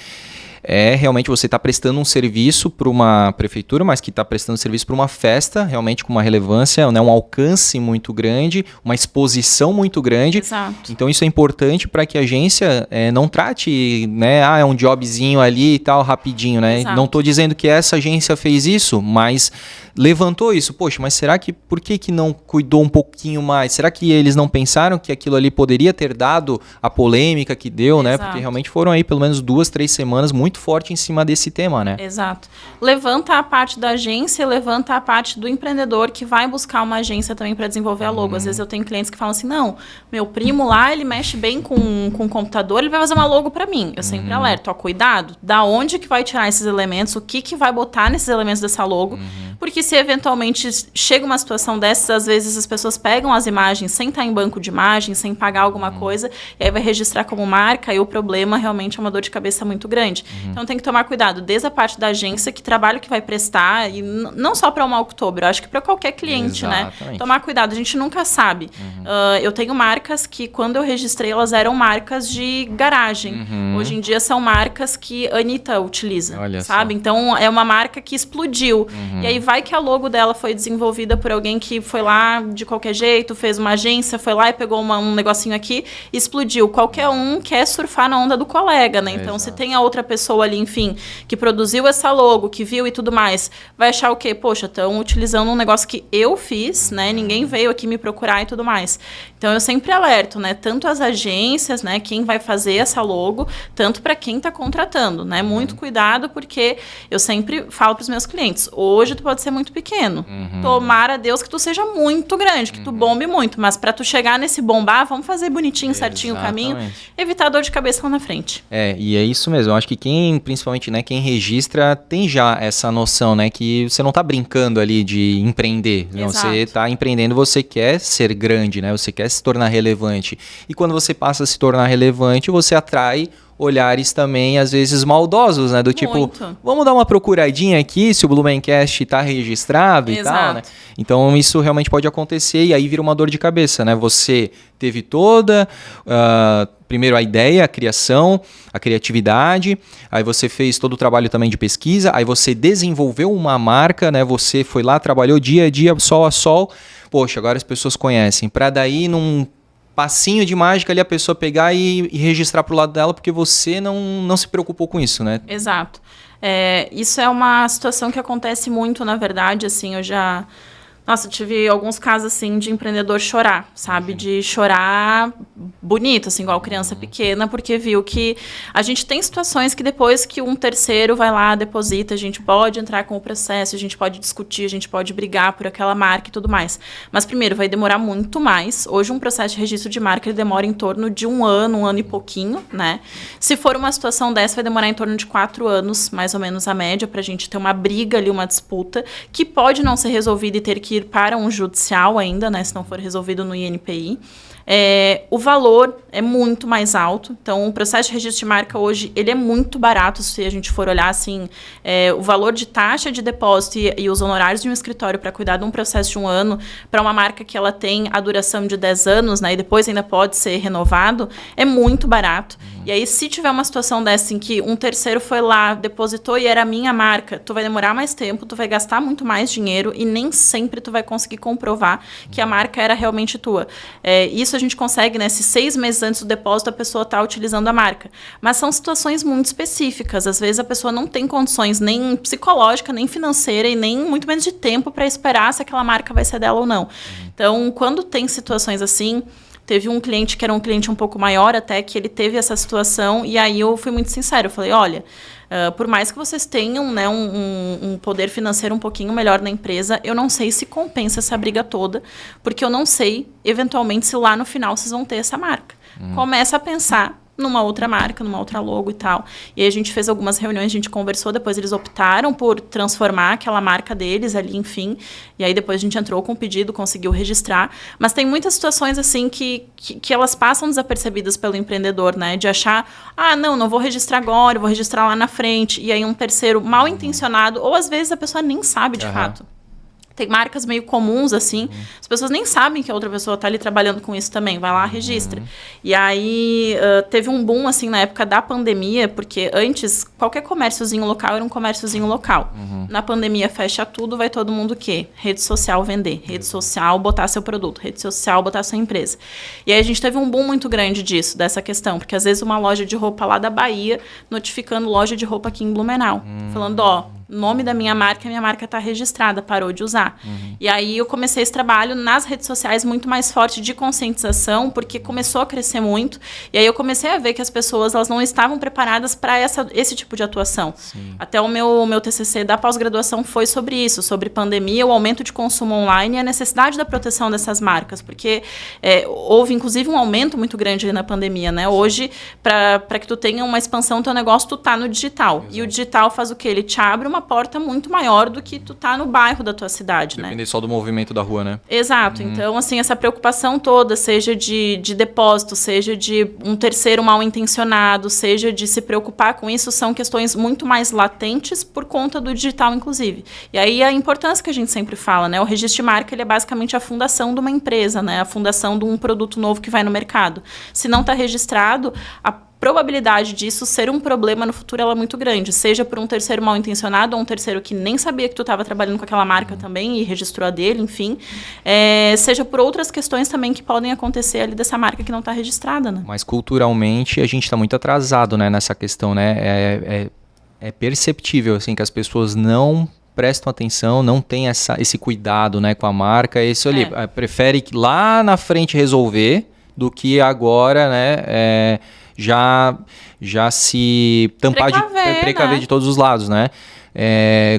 realmente você está prestando um serviço para uma prefeitura, mas que está prestando serviço para uma festa, realmente com uma relevância, né, um alcance muito grande, uma exposição muito grande. Exato. Então isso é importante para que a agência não trate, né, é um jobzinho ali e tal, rapidinho, né? Exato. Não estou dizendo que essa agência fez isso, mas levantou isso. Poxa, mas será que, por que não cuidou um pouquinho mais? Será que eles não pensaram que aquilo ali poderia ter dado a polêmica que deu, né? Porque realmente foram aí pelo menos 2, 3 semanas muito forte em cima desse tema, né? Exato. Levanta a parte da agência, levanta a parte do empreendedor que vai buscar uma agência também para desenvolver a logo. Às vezes eu tenho clientes que falam assim, não, meu primo lá, ele mexe bem com o computador, ele vai fazer uma logo para mim. Eu sempre alerto, cuidado, da onde que vai tirar esses elementos, o que vai botar nesses elementos dessa logo, porque se eventualmente chega uma situação dessas, às vezes as pessoas pegam as imagens sem estar em banco de imagens, sem pagar alguma coisa, e aí vai registrar como marca, e o problema realmente é uma dor de cabeça muito grande. Então tem que tomar cuidado, desde a parte da agência, que trabalho que vai prestar, e não só para uma Oktober, eu acho que para qualquer cliente, né? Tomar cuidado, a gente nunca sabe. Eu tenho marcas que, quando eu registrei, elas eram marcas de garagem. Hoje em dia são marcas que a Anitta utiliza, sabe? Então é uma marca que explodiu. E aí vai que a logo dela foi desenvolvida por alguém que foi lá de qualquer jeito, fez uma agência, foi lá e pegou um negocinho aqui e explodiu. Qualquer um quer surfar na onda do colega, né? Então, se tem a outra pessoa ali, enfim, que produziu essa logo, que viu e tudo mais, vai achar o quê? Poxa, estão utilizando um negócio que eu fiz, né? Ninguém veio aqui me procurar e tudo mais. Então, eu sempre alerto, né? Tanto as agências, né? Quem vai fazer essa logo, tanto para quem está contratando, né? Muito cuidado, porque eu sempre falo para os meus clientes, hoje tu pode ser muito pequeno. Tomara a Deus que tu seja muito grande, que tu bombe muito, mas para tu chegar nesse bombar, vamos fazer bonitinho, certinho o caminho, evitar dor de cabeça lá na frente. E é isso mesmo. Eu acho que principalmente, né, quem registra tem já essa noção, né, que você não tá brincando ali de empreender. Não, você tá empreendendo, você quer ser grande, né? Você quer se tornar relevante. E quando você passa a se tornar relevante, você atrai olhares também, às vezes, maldosos, né? Do tipo, vamos dar uma procuradinha aqui se o Blumencast tá registrado e tal, né? Então, isso realmente pode acontecer e aí vira uma dor de cabeça, né? Você teve toda... primeiro a ideia, a criação, a criatividade, aí você fez todo o trabalho também de pesquisa, aí você desenvolveu uma marca, né? Você foi lá, trabalhou dia a dia, sol a sol. Poxa, agora as pessoas conhecem. Para daí, num passinho de mágica ali, a pessoa pegar e registrar pro lado dela, porque você não se preocupou com isso, né? Exato. Isso é uma situação que acontece muito, na verdade, assim, eu já... Nossa, eu tive alguns casos, assim, de empreendedor chorar, sabe? De chorar bonito, assim, igual criança pequena, porque viu que a gente tem situações que depois que um terceiro vai lá, deposita, a gente pode entrar com o processo, a gente pode discutir, a gente pode brigar por aquela marca e tudo mais. Mas, primeiro, vai demorar muito mais. Hoje, um processo de registro de marca, ele demora em torno de um ano e pouquinho, né? Se for uma situação dessa, vai demorar em torno de 4 anos, mais ou menos a média, pra gente ter uma briga ali, uma disputa, que pode não ser resolvida e ter que ir para um judicial ainda, né, se não for resolvido no INPI. O valor é muito mais alto. Então, o processo de registro de marca hoje, ele é muito barato, se a gente for olhar assim, o valor de taxa de depósito e os honorários de um escritório para cuidar de um processo de 1 ano, para uma marca que ela tem a duração de 10 anos, né, e depois ainda pode ser renovado, é muito barato. E aí, se tiver uma situação dessa em que um terceiro foi lá, depositou e era a minha marca, tu vai demorar mais tempo, tu vai gastar muito mais dinheiro e nem sempre tu vai conseguir comprovar que a marca era realmente tua. Isso a gente consegue, né, se 6 meses antes do depósito a pessoa está utilizando a marca. Mas são situações muito específicas. Às vezes a pessoa não tem condições nem psicológica, nem financeira e nem muito menos de tempo para esperar se aquela marca vai ser dela ou não. Então, quando tem situações assim... Teve um cliente que era um cliente um pouco maior até, que ele teve essa situação, e aí eu fui muito sincera, eu falei, olha, por mais que vocês tenham, né, um poder financeiro um pouquinho melhor na empresa, eu não sei se compensa essa briga toda, porque eu não sei, eventualmente, se lá no final vocês vão ter essa marca. Começa a pensar numa outra marca, numa outra logo e tal. E aí a gente fez algumas reuniões, a gente conversou, depois eles optaram por transformar aquela marca deles ali, enfim. E aí depois a gente entrou com o pedido, conseguiu registrar. Mas tem muitas situações, assim, que elas passam desapercebidas pelo empreendedor, né? De achar, não vou registrar agora, vou registrar lá na frente. E aí um terceiro mal intencionado, ou às vezes a pessoa nem sabe de fato. Tem marcas meio comuns, assim, as pessoas nem sabem que a outra pessoa está ali trabalhando com isso também, vai lá, registra. E aí, teve um boom, assim, na época da pandemia, porque antes, qualquer comérciozinho local era um comérciozinho local. Na pandemia, fecha tudo, vai todo mundo o quê? Rede social vender, rede social botar seu produto, rede social botar sua empresa. E aí a gente teve um boom muito grande disso, dessa questão, porque às vezes uma loja de roupa lá da Bahia, notificando loja de roupa aqui em Blumenau, falando, nome da minha marca está registrada, parou de usar. E aí eu comecei esse trabalho nas redes sociais muito mais forte de conscientização, porque começou a crescer muito. E aí eu comecei a ver que as pessoas elas não estavam preparadas para esse tipo de atuação. Sim. Até o meu TCC da pós-graduação foi sobre isso, sobre pandemia, o aumento de consumo online e a necessidade da proteção dessas marcas, porque houve inclusive um aumento muito grande na pandemia, né? Hoje, para que tu tenha uma expansão do teu negócio, tu tá no digital. Exato. E o digital faz o quê? Ele te abre uma porta muito maior do que tu tá no bairro da tua cidade, né? Depende só do movimento da rua, né? Exato. Então, assim, essa preocupação toda, seja de depósito, seja de um terceiro mal intencionado, seja de se preocupar com isso, são questões muito mais latentes por conta do digital, inclusive. E aí a importância que a gente sempre fala, né? O registro de marca, ele é basicamente a fundação de uma empresa, né? A fundação de um produto novo que vai no mercado. Se não está registrado, a probabilidade disso ser um problema no futuro ela é muito grande, seja por um terceiro mal intencionado ou um terceiro que nem sabia que tu estava trabalhando com aquela marca também e registrou a dele, enfim, seja por outras questões também que podem acontecer ali dessa marca que não está registrada, né? Mas culturalmente a gente está muito atrasado, né, nessa questão, né? É perceptível assim que as pessoas não prestam atenção, não tem esse cuidado, né, com a marca, isso ali, prefere lá na frente resolver do que agora, né, já se tampar precaver, né? De todos os lados, né?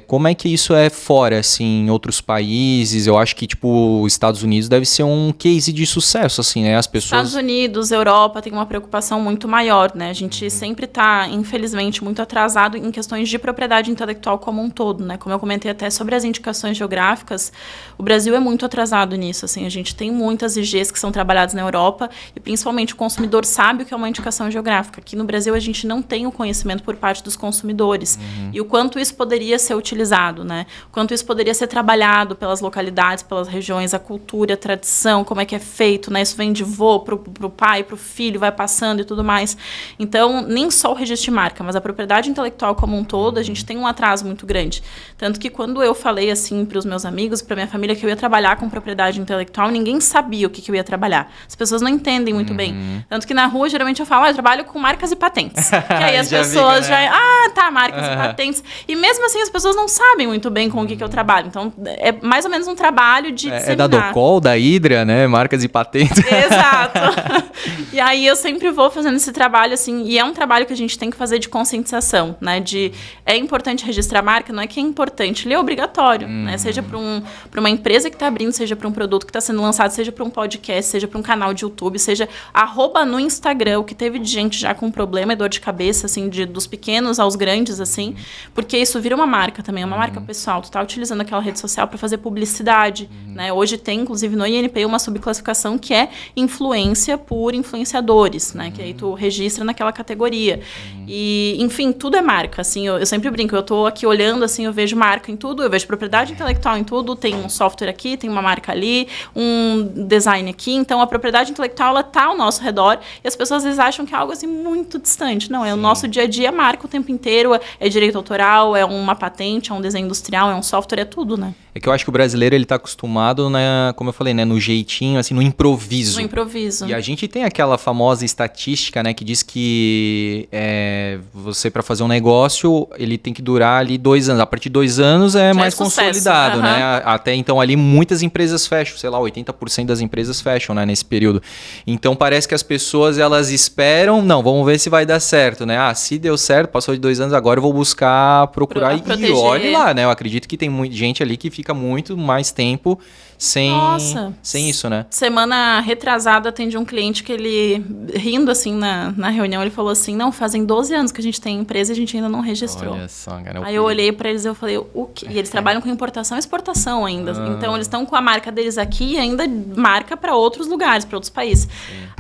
Como é que isso é fora, assim, em outros países? Eu acho que, tipo, os Estados Unidos deve ser um case de sucesso, assim, né? As pessoas... Estados Unidos, Europa, tem uma preocupação muito maior, né? A gente sempre está, infelizmente, muito atrasado em questões de propriedade intelectual como um todo, né? Como eu comentei até sobre as indicações geográficas, o Brasil é muito atrasado nisso, assim. A gente tem muitas IGs que são trabalhadas na Europa e, principalmente, o consumidor sabe o que é uma indicação geográfica. Aqui no Brasil, a gente não tem o conhecimento por parte dos consumidores. E o quanto isso poderia ser utilizado, né? O quanto isso poderia ser trabalhado pelas localidades, pelas regiões, a cultura, a tradição, como é que é feito, né? Isso vem de vô pro pai, pro filho, vai passando e tudo mais. Então, nem só o registro de marca, mas a propriedade intelectual como um todo, a gente tem um atraso muito grande. Tanto que quando eu falei assim para os meus amigos, para minha família, que eu ia trabalhar com propriedade intelectual, ninguém sabia o que eu ia trabalhar. As pessoas não entendem muito bem. Tanto que na rua, geralmente eu falo, eu trabalho com marcas e patentes. Que aí as pessoas marcas e patentes. E mesmo mesmo assim as pessoas não sabem muito bem com o que eu trabalho. Então, é mais ou menos um trabalho de disseminar. É da Docol, da Hydra, né? Marcas e patentes. Exato. E aí eu sempre vou fazendo esse trabalho, assim, e é um trabalho que a gente tem que fazer de conscientização, né? É importante registrar a marca, não é que é importante, ele é obrigatório, né? Seja para uma empresa que está abrindo, seja para um produto que está sendo lançado, seja para um podcast, seja para um canal de YouTube, seja @ no Instagram, o que teve de gente já com problema e dor de cabeça, assim, dos pequenos aos grandes, assim, porque isso vira uma marca também, é uma marca pessoal. Tu tá utilizando aquela rede social para fazer publicidade, né? Hoje tem, inclusive, no INPI uma subclassificação que é influência por influenciadores, né? Que aí tu registra naquela categoria. E, enfim, tudo é marca, assim, eu sempre brinco, eu tô aqui olhando, assim, eu vejo marca em tudo, eu vejo propriedade intelectual em tudo, tem um software aqui, tem uma marca ali, um design aqui, então a propriedade intelectual, ela tá ao nosso redor e as pessoas às vezes acham que é algo, assim, muito distante. Não, é o nosso dia a dia, marca o tempo inteiro, é direito autoral, é uma patente, é um desenho industrial, é um software, é tudo, né? É que eu acho que o brasileiro, ele tá acostumado, né, como eu falei, né, no jeitinho, assim, no improviso. No improviso. E a gente tem aquela famosa estatística, né, que diz que você, para fazer um negócio, ele tem que durar ali 2 anos. A partir de 2 anos é mais consolidado, né? Até então ali muitas empresas fecham, sei lá, 80% das empresas fecham, né, nesse período. Então parece que as pessoas, elas esperam, não, vamos ver se vai dar certo, né? Ah, se deu certo, passou de 2 anos, agora eu vou buscar procurar e olhe lá, né? Eu acredito que tem muita gente ali que fica muito mais tempo sem isso, né? Semana retrasada, atendi um cliente que ele, rindo assim na reunião, ele falou assim, não, fazem 12 anos que a gente tem empresa e a gente ainda não registrou. Olha só, cara. Aí eu olhei para eles e eu falei, o quê? E eles trabalham com importação e exportação ainda. Então eles estão com a marca deles aqui e ainda marca para outros lugares, para outros países.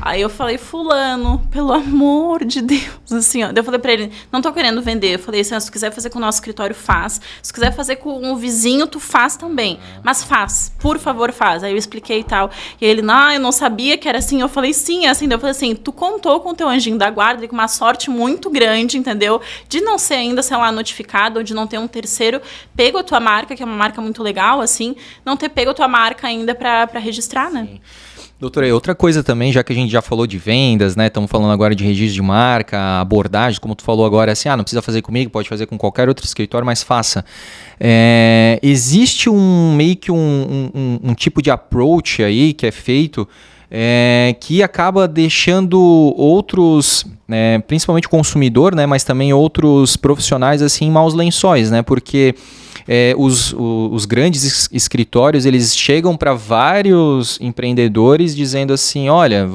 Aí eu falei, fulano, pelo amor de Deus, assim, ó. Daí eu falei para ele, não tô querendo vender. Eu falei assim, se tu quiser fazer com o nosso escritório, faz. Se tu quiser fazer com o vizinho, tu faz também. Mas faz, por favor, faz. Aí eu expliquei e tal. E ele, eu não sabia que era assim. Eu falei, sim, é assim. Daí eu falei assim, tu contou com o teu anjinho da guarda e com uma sorte muito grande, entendeu? De não ser ainda, sei lá, notificado, ou de não ter um terceiro pego a tua marca, que é uma marca muito legal, assim, não ter pego a tua marca ainda para registrar, né? Sim. Doutora, e outra coisa também, já que a gente já falou de vendas, né? Estamos falando agora de registro de marca, abordagem, como tu falou agora, assim, não precisa fazer comigo, pode fazer com qualquer outro escritório, mas faça. Existe meio que um tipo de approach aí que é feito que acaba deixando outros, principalmente o consumidor, né? Mas também outros profissionais assim, em maus lençóis, né? Porque os grandes escritórios, eles chegam para vários empreendedores dizendo assim, olha,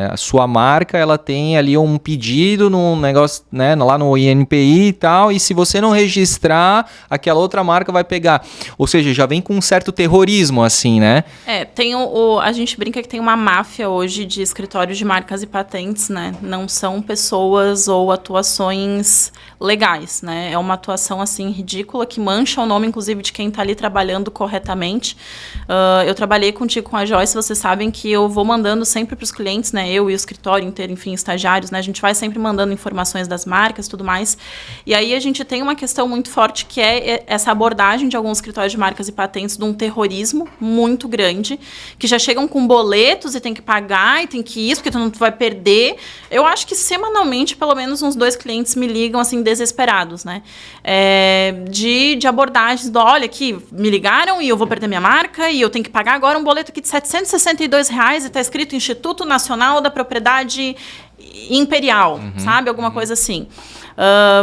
a sua marca, ela tem ali um pedido no negócio, né, lá no INPI e tal, e se você não registrar, aquela outra marca vai pegar. Ou seja, já vem com um certo terrorismo, assim, né? A gente brinca que tem uma máfia hoje de escritórios de marcas e patentes, né? Não são pessoas ou atuações legais, né? É uma atuação, assim, ridícula, que mancha o nome, inclusive, de quem está ali trabalhando corretamente. Eu trabalhei contigo com a Joyce, vocês sabem que eu vou mandando sempre para os clientes, né? Eu e o escritório inteiro, enfim, estagiários, né? A gente vai sempre mandando informações das marcas e tudo mais. E aí a gente tem uma questão muito forte, que é essa abordagem de alguns escritórios de marcas e patentes de um terrorismo muito grande, que já chegam com boletos e tem que pagar e tem que isso, porque tu não vai perder. Eu acho que semanalmente, pelo menos uns 2 clientes me ligam, assim, desesperados, né? De abordagens olha aqui, me ligaram e eu vou perder minha marca e eu tenho que pagar agora um boleto aqui de R$762 e está escrito Instituto Nacional da Propriedade Imperial, sabe? Alguma coisa assim.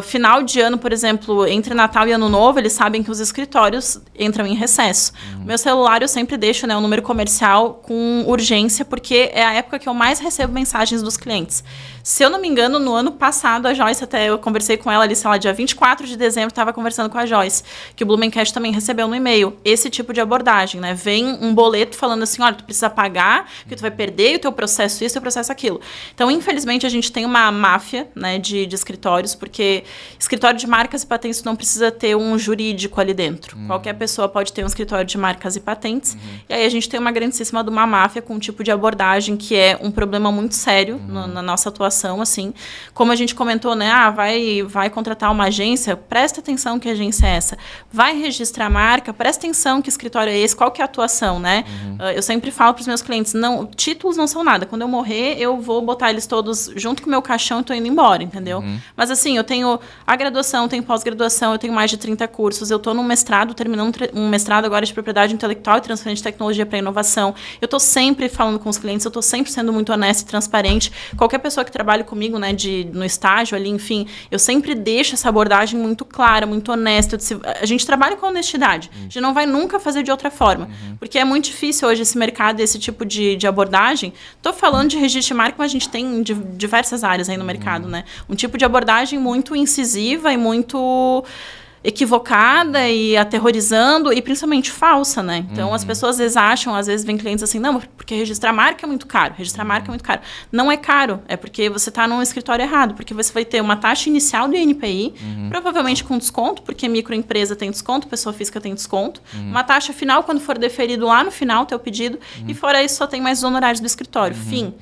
Final de ano, por exemplo, entre Natal e Ano Novo, eles sabem que os escritórios entram em recesso. Meu celular eu sempre deixo, né, um número comercial com urgência, porque é a época que eu mais recebo mensagens dos clientes. Se eu não me engano, no ano passado, a Joyce, até eu conversei com ela ali, sei lá, dia 24 de dezembro, estava conversando com a Joyce, que o Blumencast também recebeu no e-mail esse tipo de abordagem, né? Vem um boleto falando assim, olha, tu precisa pagar, que tu vai perder, o teu processo isso, o teu processo aquilo. Então, infelizmente, a gente tem uma máfia, né, de escritórios, porque escritório de marcas e patentes não precisa ter um jurídico ali dentro. Qualquer pessoa pode ter um escritório de marcas e patentes. E aí a gente tem uma grandíssima de uma máfia com um tipo de abordagem que é um problema muito sério na nossa atuação, assim. Como a gente comentou, né? Vai contratar uma agência, presta atenção que agência é essa. Vai registrar a marca, presta atenção que escritório é esse, qual que é a atuação, né? Eu sempre falo para os meus clientes, títulos não são nada. Quando eu morrer, eu vou botar eles todos coisas junto com o meu caixão e tô indo embora, entendeu? Mas assim, eu tenho a graduação, tenho pós-graduação, eu tenho mais de 30 cursos, eu tô num mestrado, terminando um mestrado agora de propriedade intelectual e transferência de tecnologia para inovação. Eu tô sempre falando com os clientes, eu tô sempre sendo muito honesta e transparente. Qualquer pessoa que trabalhe comigo, né, no estágio ali, enfim, eu sempre deixo essa abordagem muito clara, muito honesta. A gente trabalha com honestidade. A gente não vai nunca fazer de outra forma. Porque é muito difícil hoje esse mercado, esse tipo de abordagem. Tô falando de registro de marca, mas a gente tem diversas áreas aí no mercado, né? Um tipo de abordagem muito incisiva e muito equivocada e aterrorizando e principalmente falsa, né? Então, as pessoas às vezes acham, às vezes vem clientes assim, não, porque registrar marca é muito caro, registrar marca é muito caro. Não é caro, é porque você está num escritório errado, porque você vai ter uma taxa inicial do INPI, provavelmente com desconto, porque microempresa tem desconto, pessoa física tem desconto, uma taxa final quando for deferido lá no final, teu pedido, e fora isso só tem mais os honorários do escritório. Fim.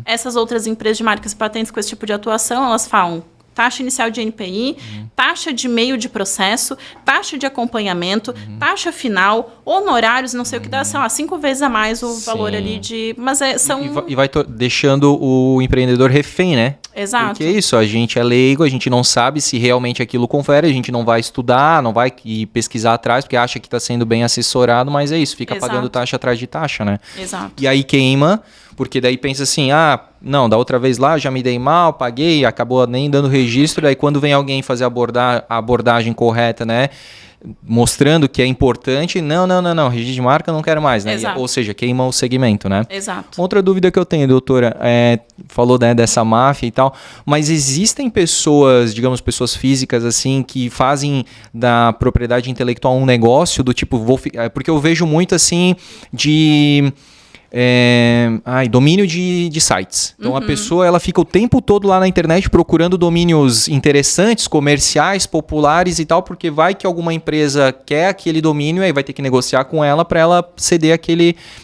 Essas outras empresas de marcas e patentes com esse tipo de atuação, elas falam taxa inicial de INPI, taxa de meio de processo, taxa de acompanhamento, taxa final, honorários, não sei o que dá, sei lá, 5 vezes a mais o valor ali de... Mas são... E vai deixando o empreendedor refém, né? Exato. Porque é isso, a gente é leigo, a gente não sabe se realmente aquilo confere, a gente não vai estudar, não vai pesquisar atrás, porque acha que está sendo bem assessorado, mas é isso, fica pagando taxa atrás de taxa, né? Exato. E aí queima, porque daí pensa assim, não, da outra vez lá já me dei mal, paguei, acabou nem dando registro, aí quando vem alguém fazer a abordagem correta, né? Mostrando que é importante, não, registro de marca eu não quero mais, né? Exato. Ou seja, queima o segmento, né? Exato. Outra dúvida que eu tenho, doutora, falou, né, dessa máfia e tal, mas existem pessoas, digamos, pessoas físicas assim, que fazem da propriedade intelectual um negócio do tipo, porque eu vejo muito assim de... domínio de sites. Então a pessoa ela fica o tempo todo lá na internet procurando domínios interessantes, comerciais, populares e tal, porque vai que alguma empresa quer aquele domínio e aí vai ter que negociar com ela para ela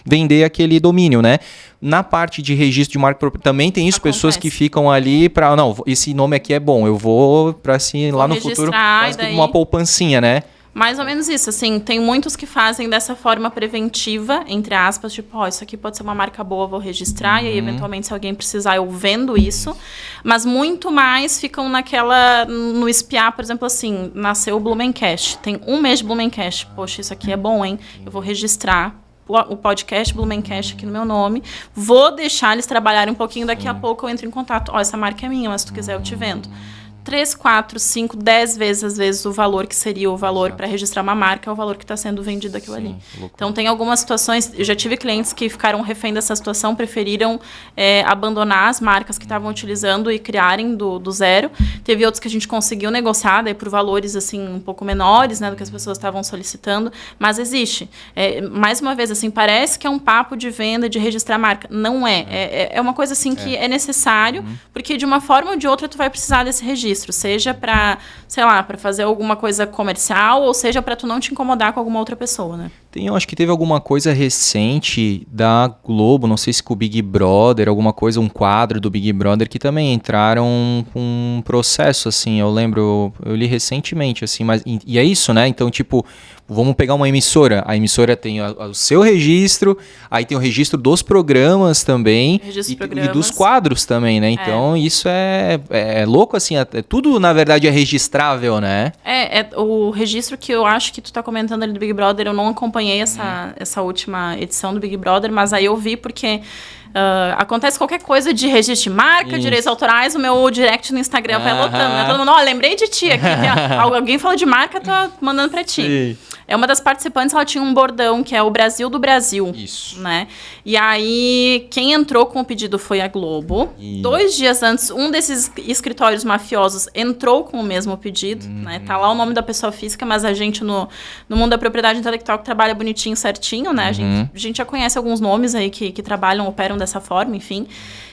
vender aquele domínio, né? Na parte de registro de marca também tem isso, Acontece. Pessoas que ficam ali para, não, esse nome aqui é bom, eu vou para assim, lá no futuro, quase como uma poupancinha, né? Mais ou menos isso, assim, tem muitos que fazem dessa forma preventiva, entre aspas, tipo, isso aqui pode ser uma marca boa, vou registrar, e aí, eventualmente, se alguém precisar, eu vendo isso, mas muito mais ficam no espiar, por exemplo, assim, nasceu o Blumencast, tem 1 mês de Blumencast, poxa, isso aqui é bom, hein, eu vou registrar o podcast Blumencast aqui no meu nome, vou deixar eles trabalharem um pouquinho, daqui a pouco eu entro em contato, essa marca é minha, mas se tu quiser eu te vendo. 3, 4, 5, 10 vezes, às vezes, o valor que seria o valor para registrar uma marca é o valor que está sendo vendido aquilo ali. Loucura. Então, tem algumas situações... Eu já tive clientes que ficaram refém dessa situação, preferiram abandonar as marcas que estavam utilizando e criarem do zero. Teve outros que a gente conseguiu negociar daí, por valores assim, um pouco menores, né, do que as pessoas estavam solicitando, mas existe. Mais uma vez, assim, parece que é um papo de venda, de registrar marca. Não é. É uma coisa assim que é necessário, porque de uma forma ou de outra tu vai precisar desse registro. Seja para, sei lá, para fazer alguma coisa comercial, ou seja para tu não te incomodar com alguma outra pessoa, né? Eu acho que teve alguma coisa recente da Globo, não sei se com o Big Brother, alguma coisa, um quadro do Big Brother que também entraram com um processo, assim, eu lembro, eu li recentemente, assim, mas, e é isso, né? Então, tipo, vamos pegar uma emissora, a emissora tem o seu registro, aí tem o registro dos programas também, e dos quadros também, né? Então, isso é louco, assim, tudo, na verdade, é registrável, né? O registro que eu acho que tu tá comentando ali do Big Brother, eu não acompanhei essa última edição do Big Brother, mas aí eu vi porque acontece qualquer coisa de registro de marca, direitos autorais, o meu direct no Instagram vai lotando, né? Todo mundo, lembrei de ti aqui, alguém falou de marca, tá mandando pra ti. Sim. Uma das participantes, ela tinha um bordão que é o Brasil do Brasil. Isso. Né? E aí, quem entrou com o pedido foi a Globo. 2 dias antes, um desses escritórios mafiosos entrou com o mesmo pedido. Né? Tá lá o nome da pessoa física, mas a gente no mundo da propriedade intelectual que trabalha bonitinho, certinho, né? A gente já conhece alguns nomes aí que trabalham, operam dessa forma, enfim.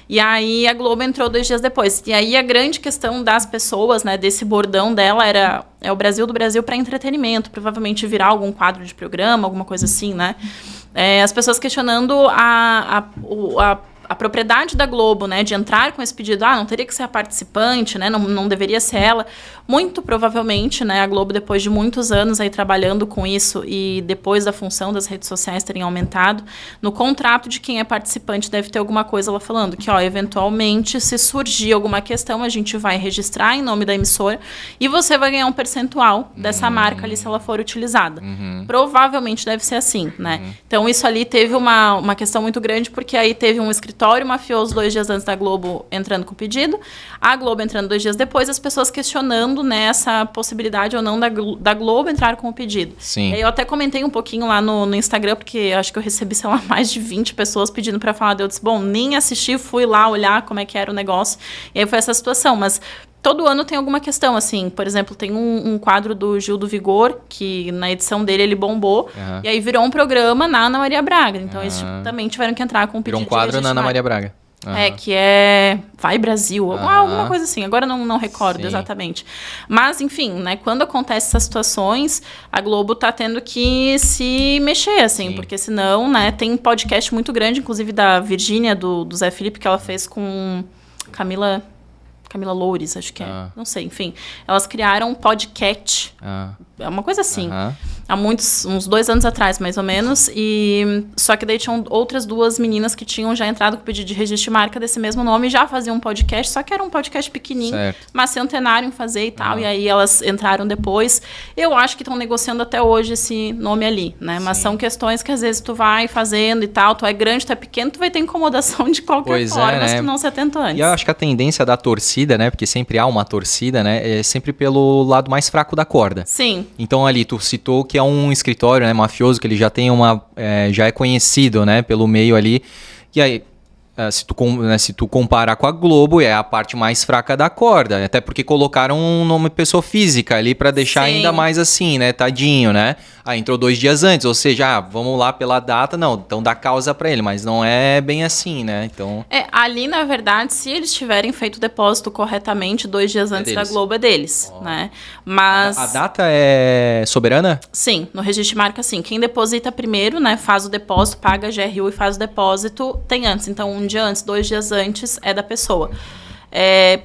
E aí a Globo entrou 2 dias depois. E aí a grande questão das pessoas, né, desse bordão dela é o Brasil do Brasil para entretenimento, provavelmente virar algum quadro de programa, alguma coisa assim, né? As pessoas questionando a propriedade da Globo, né, de entrar com esse pedido, não teria que ser a participante, né, não deveria ser ela. Muito provavelmente, né, a Globo, depois de muitos anos aí trabalhando com isso e depois da função das redes sociais terem aumentado, no contrato de quem é participante deve ter alguma coisa lá falando que, eventualmente, se surgir alguma questão, a gente vai registrar em nome da emissora e você vai ganhar um percentual dessa marca ali se ela for utilizada. Provavelmente deve ser assim, né? Então, isso ali teve uma questão muito grande, porque aí teve um escritório mafioso 2 dias antes da Globo entrando com o pedido, a Globo entrando 2 dias depois, as pessoas questionando, né, essa possibilidade ou não da Globo entrar com o pedido. Sim. E aí eu até comentei um pouquinho lá no Instagram, porque acho que eu recebi, sei lá, mais de 20 pessoas pedindo para falar. Eu disse, bom, nem assisti, fui lá olhar como é que era o negócio. E aí foi essa situação, mas todo ano tem alguma questão, assim. Por exemplo, tem um quadro do Gil do Vigor, que na edição dele ele bombou, e aí virou um programa na Ana Maria Braga. Então eles também tiveram que entrar com um pedido de registro. Virou um quadro na Ana Maria Braga. Que é Vai Brasil, alguma coisa assim. Agora não recordo exatamente. Mas, enfim, né, quando acontecem essas situações, a Globo tá tendo que se mexer, assim, porque senão, né, tem um podcast muito grande, inclusive da Virgínia, do Zé Felipe, que ela fez com Camila Loures, acho que é. Não sei, enfim. Elas criaram um podcast. É uma coisa assim. Há uns 2 anos atrás, mais ou menos. Só que daí tinham outras 2 meninas que tinham já entrado com o pedido de registro de marca desse mesmo nome e já faziam um podcast, só que era um podcast pequenininho, mas centenário em fazer e tal. E aí elas entraram depois. Eu acho que estão negociando até hoje esse nome ali, né? Mas são questões que às vezes tu vai fazendo e tal, tu é grande, tu é pequeno, tu vai ter incomodação de qualquer forma, mas tu não se atenta antes. E eu acho que a tendência da torcida, né? Porque sempre há uma torcida, né? É sempre pelo lado mais fraco da corda. Sim. Então ali, tu citou que é um escritório, né, mafioso, que ele já tem já é conhecido, né, pelo meio ali. E aí, se tu comparar com a Globo, é a parte mais fraca da corda. Até porque colocaram um nome pessoa física ali pra deixar ainda mais assim, né, tadinho, né? Entrou 2 dias antes, ou seja, vamos lá pela data, não, então dá causa pra ele, mas não é bem assim, né? Então... ali, na verdade, se eles tiverem feito o depósito corretamente 2 dias antes da Globo, é deles, né? Mas... A data é soberana? Sim, no registro de marca, sim. Quem deposita primeiro, né, faz o depósito, paga a GRU e faz o depósito, tem antes. Então, 1 dia antes, 2 dias antes, é da pessoa.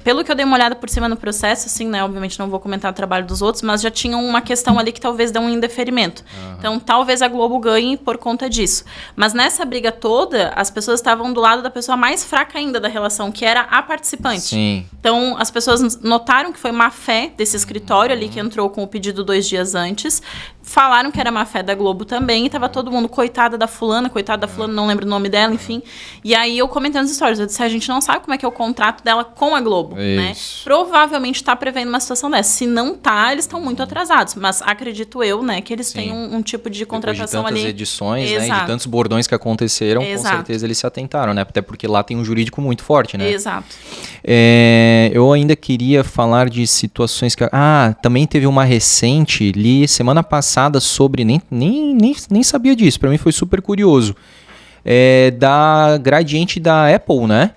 Pelo que eu dei uma olhada por cima no processo, assim, né, obviamente não vou comentar o trabalho dos outros, mas já tinha uma questão ali que talvez dê um indeferimento. Então, talvez a Globo ganhe por conta disso. Mas nessa briga toda, as pessoas estavam do lado da pessoa mais fraca ainda da relação, que era a participante. Sim. Então, as pessoas notaram que foi má fé desse escritório ali que entrou com o pedido 2 dias antes, falaram que era má fé da Globo também, e tava todo mundo, coitada da fulana, não lembro o nome dela, enfim. E aí eu comentei nas histórias, eu disse, a gente não sabe como é que é o contrato dela com a Globo, né? Provavelmente está prevendo uma situação dessa. Se não tá, eles estão muito atrasados, mas acredito eu, né, que eles têm um tipo de contratação ali. Depois de tantas edições, né, e de tantos bordões que aconteceram, com certeza eles se atentaram, né? Até porque lá tem um jurídico muito forte, né? Exato. Eu ainda queria falar de situações que... também teve uma recente, li semana passada sobre... Nem sabia disso, pra mim foi super curioso. Da Gradiente da Apple, né?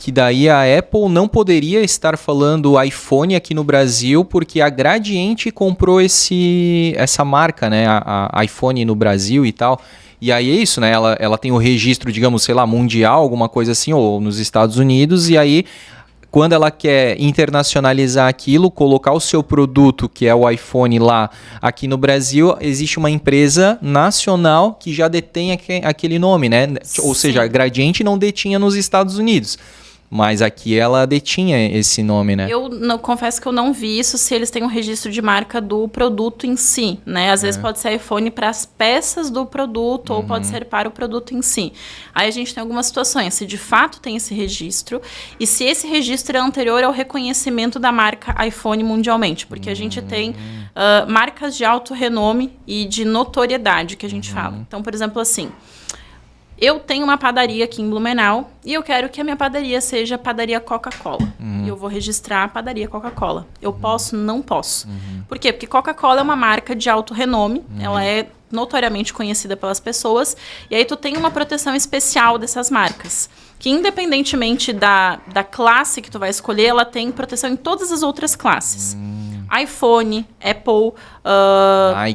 Que daí a Apple não poderia estar falando iPhone aqui no Brasil porque a Gradiente comprou essa marca, né? A iPhone no Brasil e tal. E aí é isso, né? Ela tem o registro, digamos, sei lá, mundial, alguma coisa assim, ou nos Estados Unidos, e aí... Quando ela quer internacionalizar aquilo, colocar o seu produto, que é o iPhone lá, aqui no Brasil, existe uma empresa nacional que já detém aquele nome, né? Sim. Ou seja, a Gradiente não detinha nos Estados Unidos. Mas aqui ela detinha esse nome, né? Eu confesso que eu não vi isso se eles têm um registro de marca do produto em si, né? Às vezes pode ser iPhone para as peças do produto ou pode ser para o produto em si. Aí a gente tem algumas situações, se de fato tem esse registro e se esse registro é anterior ao reconhecimento da marca iPhone mundialmente, porque a gente tem marcas de alto renome e de notoriedade que a gente fala. Então, por exemplo, assim... Eu tenho uma padaria aqui em Blumenau e eu quero que a minha padaria seja padaria Coca-Cola. E eu vou registrar a padaria Coca-Cola. Eu posso? Não posso. Por quê? Porque Coca-Cola é uma marca de alto renome. Ela é notoriamente conhecida pelas pessoas. E aí tu tem uma proteção especial dessas marcas. Que independentemente da classe que tu vai escolher, ela tem proteção em todas as outras classes. iPhone, Apple,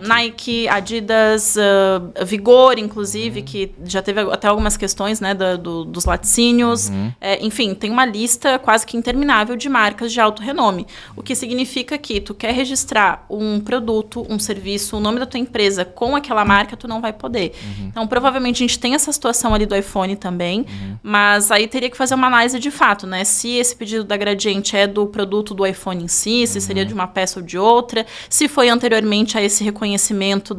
Nike, Adidas, Vigor, inclusive, que já teve até algumas questões, né, dos laticínios. Enfim, tem uma lista quase que interminável de marcas de alto renome. O que significa que tu quer registrar um produto, um serviço, o nome da tua empresa com aquela marca, tu não vai poder. Então, provavelmente, a gente tem essa situação ali do iPhone também, mas aí teria que fazer uma análise de fato, né? Se esse pedido da Gradiente é do produto do iPhone em si, se seria de uma peça ou de outra, se foi anteriormente a esse reconhecimento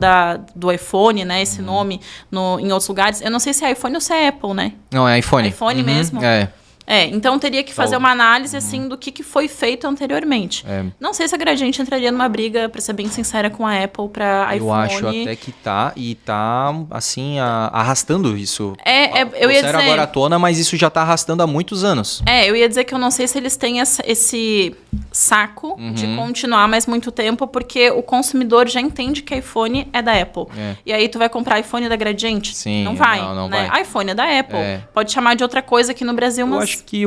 do iPhone, né? Esse nome em outros lugares. Eu não sei se é iPhone ou se é Apple, né? Não, é iPhone. iPhone mesmo? Então teria que fazer uma análise, assim, do que foi feito anteriormente. Não sei se a Gradiente entraria numa briga, pra ser bem sincera, com a Apple pra iPhone. Eu acho até que tá, e tá, assim, arrastando isso. Eu ia dizer... agora à tona, mas isso já tá arrastando há muitos anos. Eu ia dizer que eu não sei se eles têm esse saco de continuar mais muito tempo, porque o consumidor já entende que iPhone é da Apple. E aí tu vai comprar iPhone da Gradiente? Sim, não vai, não né? vai. iPhone é da Apple. Pode chamar de outra coisa aqui no Brasil, mas... Eu acho que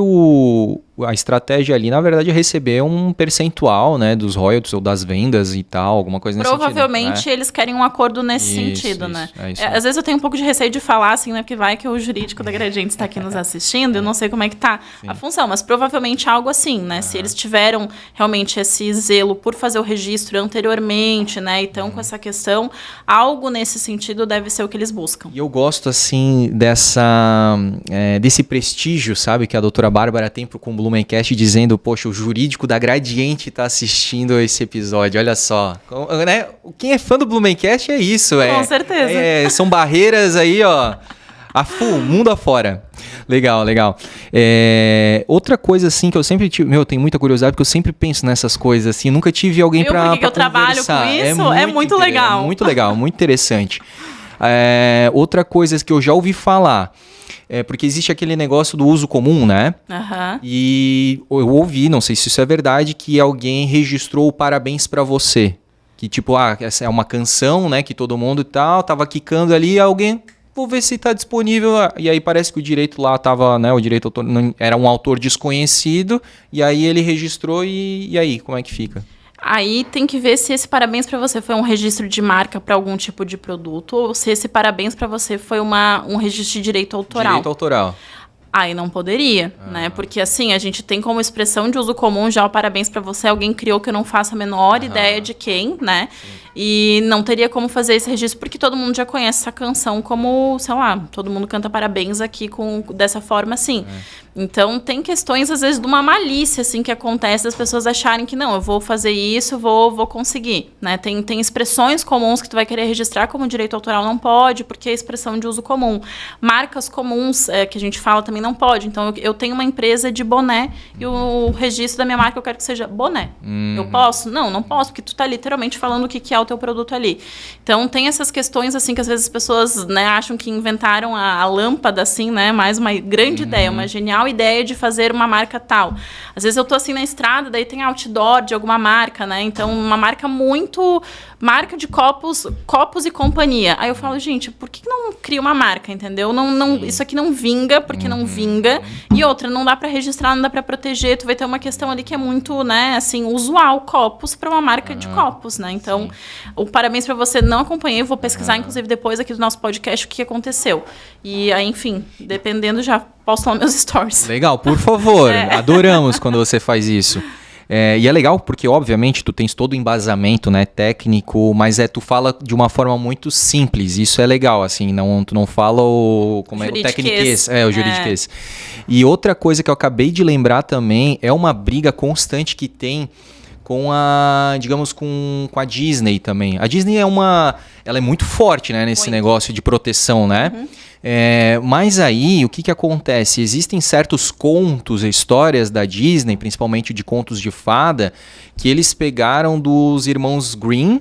a estratégia ali, na verdade, é receber um percentual, né, dos royalties ou das vendas e tal, alguma coisa nesse sentido. Provavelmente eles querem um acordo nesse sentido, né? Às vezes eu tenho um pouco de receio de falar, assim, né, porque vai que o jurídico da Gradiente está aqui nos assistindo, eu não sei como é que tá a função, mas provavelmente algo assim, né? Se eles tiveram realmente esse zelo por fazer o registro anteriormente, né, e estão com essa questão, algo nesse sentido deve ser o que eles buscam. E eu gosto, assim, desse prestígio, sabe, que a doutora Bárbara tem com o Blumencast, dizendo, poxa, o jurídico da Gradiente tá assistindo esse episódio, olha só. Né? Quem é fã do Blumencast é isso. Com certeza. São barreiras aí, ó, mundo afora. Legal. Outra coisa, assim, que eu sempre tive... eu tenho muita curiosidade, porque eu sempre penso nessas coisas, assim, nunca tive alguém pra eu trabalho com isso? É muito legal. Muito legal, muito interessante. Outra coisa que eu já ouvi falar... porque existe aquele negócio do uso comum, né? E eu ouvi, não sei se isso é verdade, que alguém registrou o parabéns pra você. Que tipo, essa é uma canção, né? Que todo mundo e tal, tava quicando ali, alguém... Vou ver se tá disponível. E aí parece que o direito lá tava, né? O direito autor, era um autor desconhecido. E aí ele registrou e aí, como é que fica? Aí tem que ver se esse parabéns para você foi um registro de marca para algum tipo de produto ou se esse parabéns para você foi um registro de direito autoral. Direito autoral. Aí não poderia, né? Porque assim, a gente tem como expressão de uso comum já o parabéns para você, alguém criou que eu não faço a menor ideia de quem, né? E não teria como fazer esse registro, porque todo mundo já conhece essa canção como, sei lá, todo mundo canta parabéns aqui dessa forma assim. Então, tem questões, às vezes, de uma malícia, assim, que acontece das pessoas acharem que, não, eu vou fazer isso, vou conseguir, né? Tem expressões comuns que tu vai querer registrar como direito autoral, não pode, porque é expressão de uso comum. Marcas comuns, que a gente fala, também não pode. Então, eu tenho uma empresa de boné e o registro da minha marca eu quero que seja boné. Eu posso? Não posso, porque tu tá literalmente falando o que é o teu produto ali. Então, tem essas questões, assim, que às vezes as pessoas, né, acham que inventaram a lâmpada, assim, né? Mais uma grande ideia, uma genial ideia de fazer uma marca tal. Às vezes eu tô assim na estrada, daí tem outdoor de alguma marca, né? Então, uma marca marca de copos e companhia. Aí eu falo, gente, por que não cria uma marca, entendeu? Isso aqui não vinga, porque não vinga. E outra, não dá para registrar, não dá para proteger. Tu vai ter uma questão ali que é muito, né, assim, usual, copos para uma marca de copos, né? Então, o parabéns para você, não acompanhei, vou pesquisar, inclusive, depois aqui do nosso podcast o que aconteceu. E aí, enfim, dependendo, já posto lá meus stories. Legal, por favor. Adoramos quando você faz isso. E é legal porque, obviamente, tu tens todo o embasamento, né, técnico, mas tu fala de uma forma muito simples. Isso é legal, assim, tu não fala o tecniquez. O juridiquês. E outra coisa que eu acabei de lembrar também é uma briga constante que tem com com a Disney também. A Disney ela é muito forte, né, nesse negócio de proteção, né? Mas aí, o que acontece? Existem certos contos, histórias da Disney, principalmente de contos de fada, que eles pegaram dos irmãos Grimm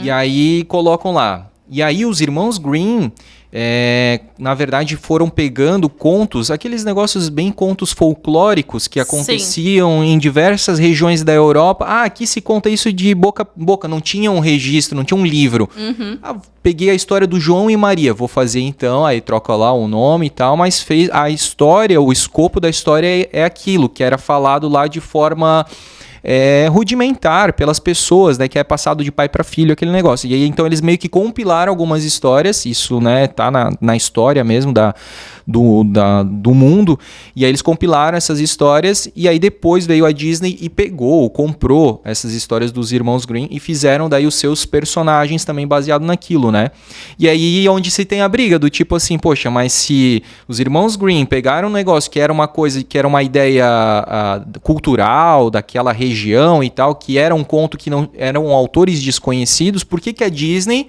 e aí colocam lá. E aí os irmãos Grimm, na verdade, foram pegando contos, aqueles negócios bem contos folclóricos que aconteciam em diversas regiões da Europa. Aqui se conta isso de boca a boca, não tinha um registro, não tinha um livro. Peguei a história do João e Maria, vou fazer então, aí troca lá o nome e tal, mas fez a história, o escopo da história é aquilo que era falado lá de forma rudimentar pelas pessoas, né, que é passado de pai para filho aquele negócio. E aí então eles meio que compilaram algumas histórias, isso, né, tá na história mesmo do mundo, e aí eles compilaram essas histórias, e aí depois veio a Disney e comprou essas histórias dos irmãos Grimm e fizeram daí os seus personagens também baseado naquilo, né? E aí onde se tem a briga do tipo assim, poxa, mas se os irmãos Grimm pegaram um negócio que era uma coisa, que era uma ideia cultural daquela região e tal, que era um conto que não eram autores desconhecidos, por que a Disney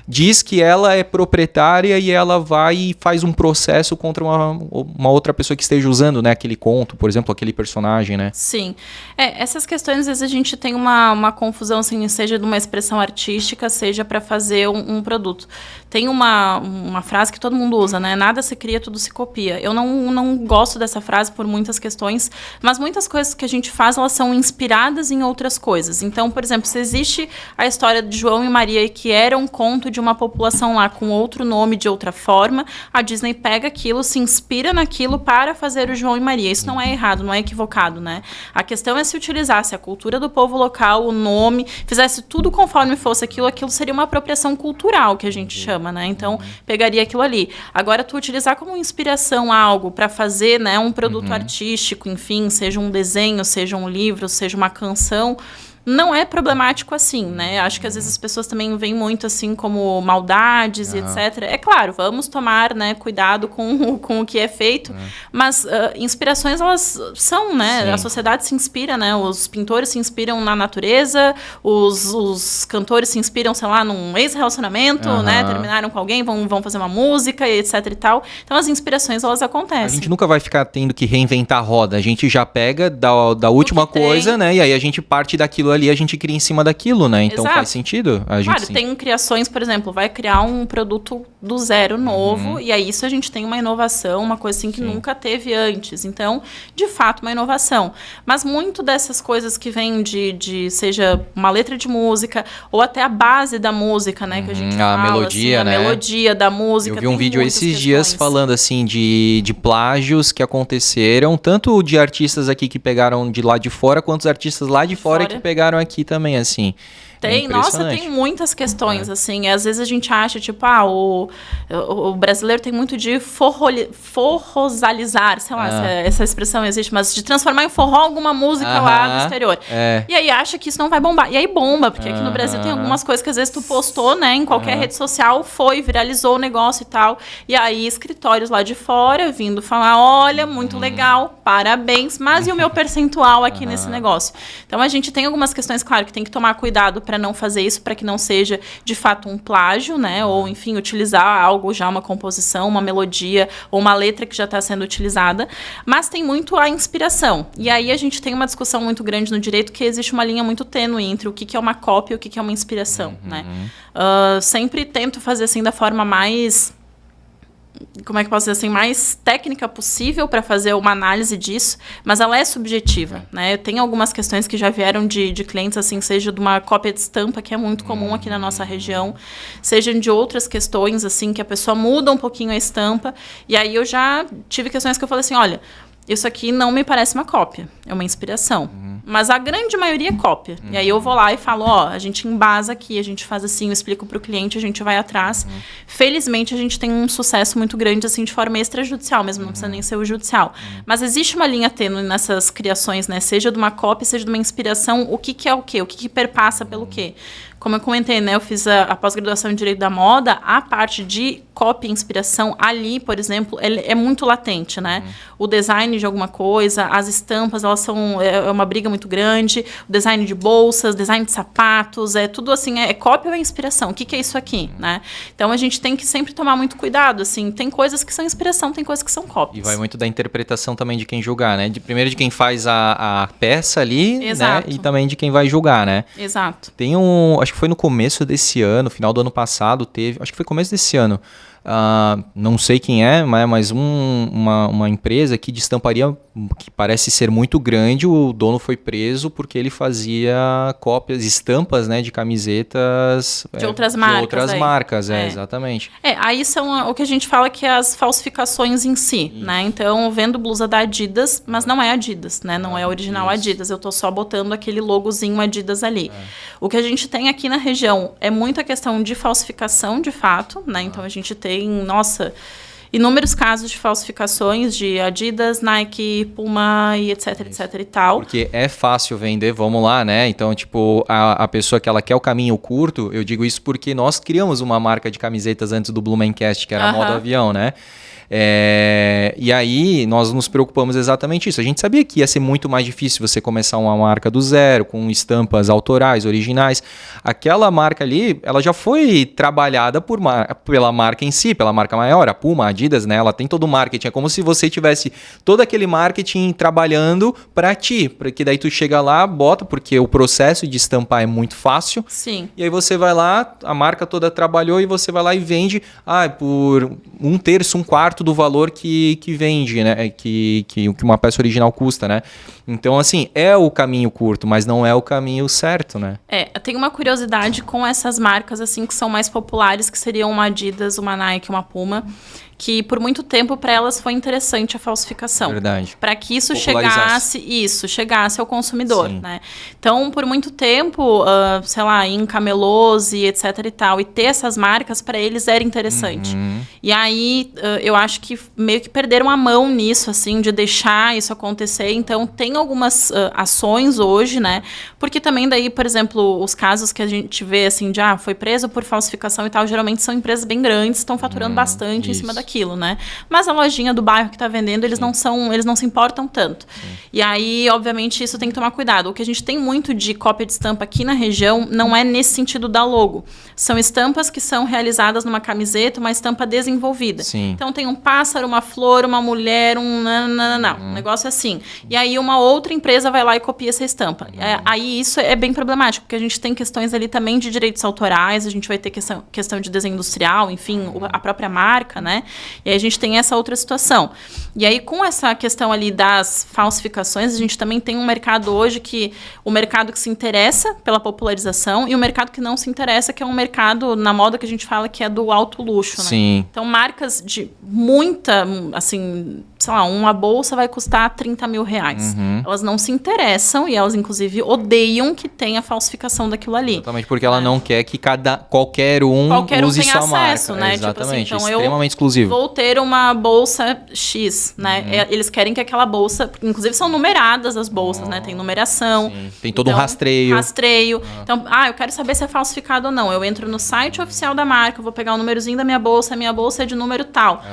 diz que ela é proprietária e ela vai e faz um processo contra uma outra pessoa que esteja usando, né, aquele conto, por exemplo, aquele personagem, né? Sim. Essas questões, às vezes a gente tem uma confusão, assim, seja de uma expressão artística, seja para fazer um produto. Tem uma frase que todo mundo usa, né? Nada se cria, tudo se copia. Eu não gosto dessa frase por muitas questões, mas muitas coisas que a gente faz, elas são inspiradas em outras coisas. Então, por exemplo, se existe a história de João e Maria, que era um conto de uma população lá com outro nome, de outra forma, a Disney pega aquilo, se inspira naquilo para fazer o João e Maria. Isso não é errado, não é equivocado, né? A questão é se utilizasse a cultura do povo local, o nome, fizesse tudo conforme fosse aquilo seria uma apropriação cultural, que a gente chama, né? Então, pegaria aquilo ali. Agora, tu utilizar como inspiração algo para fazer, né, um produto artístico, enfim, seja um desenho, seja um livro, seja uma canção, não é problemático assim, né? Acho que às vezes as pessoas também veem muito assim como maldades e etc. É claro, vamos tomar, né, cuidado com o que é feito, mas inspirações, elas são, né? Sim. A sociedade se inspira, né? Os pintores se inspiram na natureza, os cantores se inspiram, sei lá, num ex-relacionamento, né? Terminaram com alguém, vão fazer uma música e etc e tal. Então as inspirações, elas acontecem. A gente nunca vai ficar tendo que reinventar a roda, a gente já pega da última coisa, né? E aí a gente parte daquilo ali, a gente cria em cima daquilo, né? Então faz sentido a gente... Claro, tem criações, por exemplo, vai criar um produto do zero novo, e aí isso a gente tem uma inovação, uma coisa assim que nunca teve antes. Então, de fato, uma inovação. Mas muito dessas coisas que vêm de seja uma letra de música, ou até a base da música, né? Que a gente fala, melodia, assim, né? A melodia da música. Eu vi um vídeo esses dias falando, assim, de plágios que aconteceram, tanto de artistas aqui que pegaram de lá de fora, quanto os artistas lá de fora que pegaram aqui também, assim. Tem, nossa, tem muitas questões, assim. Às vezes a gente acha, tipo, o brasileiro tem muito de forrosalizar, sei lá, essa expressão existe, mas de transformar em forró alguma música lá do exterior. E aí acha que isso não vai bombar. E aí bomba, porque aqui no Brasil tem algumas coisas que às vezes tu postou, né, em qualquer rede social, viralizou o negócio e tal. E aí escritórios lá de fora vindo falar, olha, muito legal, parabéns, mas e o meu percentual aqui nesse negócio? Então a gente tem algumas questões, claro, que tem que tomar cuidado para não fazer isso, para que não seja de fato um plágio, né? Ou, enfim, utilizar algo já, uma composição, uma melodia ou uma letra que já está sendo utilizada. Mas tem muito a inspiração. E aí a gente tem uma discussão muito grande no direito, que existe uma linha muito tênue entre o que é uma cópia e o que é uma inspiração, né? Sempre tento fazer assim da forma mais... como é que eu posso dizer assim, mais técnica possível para fazer uma análise disso, mas ela é subjetiva, né? Tem algumas questões que já vieram de clientes, assim, seja de uma cópia de estampa, que é muito comum aqui na nossa região, seja de outras questões, assim, que a pessoa muda um pouquinho a estampa, e aí eu já tive questões que eu falei assim, olha, isso aqui não me parece uma cópia, é uma inspiração. Mas a grande maioria é cópia. E aí eu vou lá e falo, a gente embasa aqui, a gente faz assim, eu explico para o cliente, a gente vai atrás. Felizmente, a gente tem um sucesso muito grande, assim, de forma extrajudicial mesmo, não precisa nem ser o judicial. Mas existe uma linha tênue nessas criações, né? Seja de uma cópia, seja de uma inspiração, o que é o quê? O que perpassa pelo quê? Como eu comentei, né, eu fiz a pós-graduação em Direito da Moda, a parte de cópia e inspiração ali, por exemplo, é muito latente, né? O design de alguma coisa, as estampas, elas são uma briga muito grande, o design de bolsas, design de sapatos, tudo assim, é cópia ou é inspiração? O que é isso aqui, né? Então, a gente tem que sempre tomar muito cuidado, assim, tem coisas que são inspiração, tem coisas que são cópias. E vai muito da interpretação também de quem julgar, né? Primeiro de quem faz a peça ali, Exato. Né? E também de quem vai julgar, né? Exato. Tem acho que foi no começo desse ano, final do ano passado, acho que foi começo desse ano, não sei quem é, mas uma empresa aqui de estamparia que parece ser muito grande, o dono foi preso porque ele fazia cópias, estampas, né, de camisetas de outras marcas. De outras marcas, exatamente. Aí são o que a gente fala que é as falsificações em si, né? Então, eu vendo blusa da Adidas, mas não é Adidas, né? Não é original Adidas, eu tô só botando aquele logozinho Adidas ali. O que a gente tem aqui na região é muita questão de falsificação, de fato, né? Então, a gente tem, inúmeros casos de falsificações de Adidas, Nike, Puma e etc, etc e tal. Porque é fácil vender, vamos lá, né? Então, tipo, a pessoa que ela quer o caminho curto, eu digo isso porque nós criamos uma marca de camisetas antes do Blumencast, que era a Moda Avião, né? E aí nós nos preocupamos exatamente isso. A gente sabia que ia ser muito mais difícil você começar uma marca do zero, com estampas autorais, originais. Aquela marca ali, ela já foi trabalhada pela marca em si, pela marca maior, a Puma, a Adidas, né? Ela tem todo o marketing. É como se você tivesse todo aquele marketing trabalhando para ti, porque daí tu chega lá, bota, porque o processo de estampar é muito fácil. Sim. E aí você vai lá, a marca toda trabalhou e você vai lá e vende por 1/3, 1/4 do valor que vende, né? Que uma peça original custa, né? Então, assim, é o caminho curto, mas não é o caminho certo, né? Tem uma curiosidade com essas marcas, assim, que são mais populares, que seriam uma Adidas, uma Nike, uma Puma, que por muito tempo para elas foi interessante a falsificação. Verdade. Para que isso chegasse ao consumidor, né? Então, por muito tempo, sei lá, em camelôs e etc e tal, e ter essas marcas para eles era interessante. E aí, eu acho que meio que perderam a mão nisso, assim, de deixar isso acontecer. Então, tem algumas ações hoje, né? Porque também daí, por exemplo, os casos que a gente vê, assim, de foi preso por falsificação e tal, geralmente são empresas bem grandes, estão faturando bastante em cima daquilo, né? Mas a lojinha do bairro que está vendendo, eles não se importam tanto. E aí, obviamente, isso tem que tomar cuidado. O que a gente tem muito de cópia de estampa aqui na região não é nesse sentido da logo. São estampas que são realizadas numa camiseta, uma estampa desenvolvida. Então, tem um pássaro, uma flor, uma mulher, um negócio assim. E aí, uma outra empresa vai lá e copia essa estampa. Aí, isso é bem problemático, porque a gente tem questões ali também de direitos autorais, a gente vai ter questão de desenho industrial, enfim, a própria marca, né? E aí a gente tem essa outra situação. E aí, com essa questão ali das falsificações, a gente também tem um mercado hoje o mercado que se interessa pela popularização e o mercado que não se interessa, que é um mercado, na moda que a gente fala, que é do alto luxo, né? Então, marcas de muita, assim, sei lá, uma bolsa vai custar 30 mil reais. Elas não se interessam e elas, inclusive, odeiam que tenha falsificação daquilo ali. Exatamente, porque ela não quer que qualquer um use sua acesso, marca. Né? Exatamente, tipo assim, então extremamente exclusivo. Vou ter uma bolsa X, né? Eles querem que aquela bolsa, inclusive são numeradas as bolsas, né? Tem numeração. Tem todo um rastreio. Então, eu quero saber se é falsificado ou não. Eu entro no site oficial da marca, eu vou pegar o númerozinho da minha bolsa é de número tal.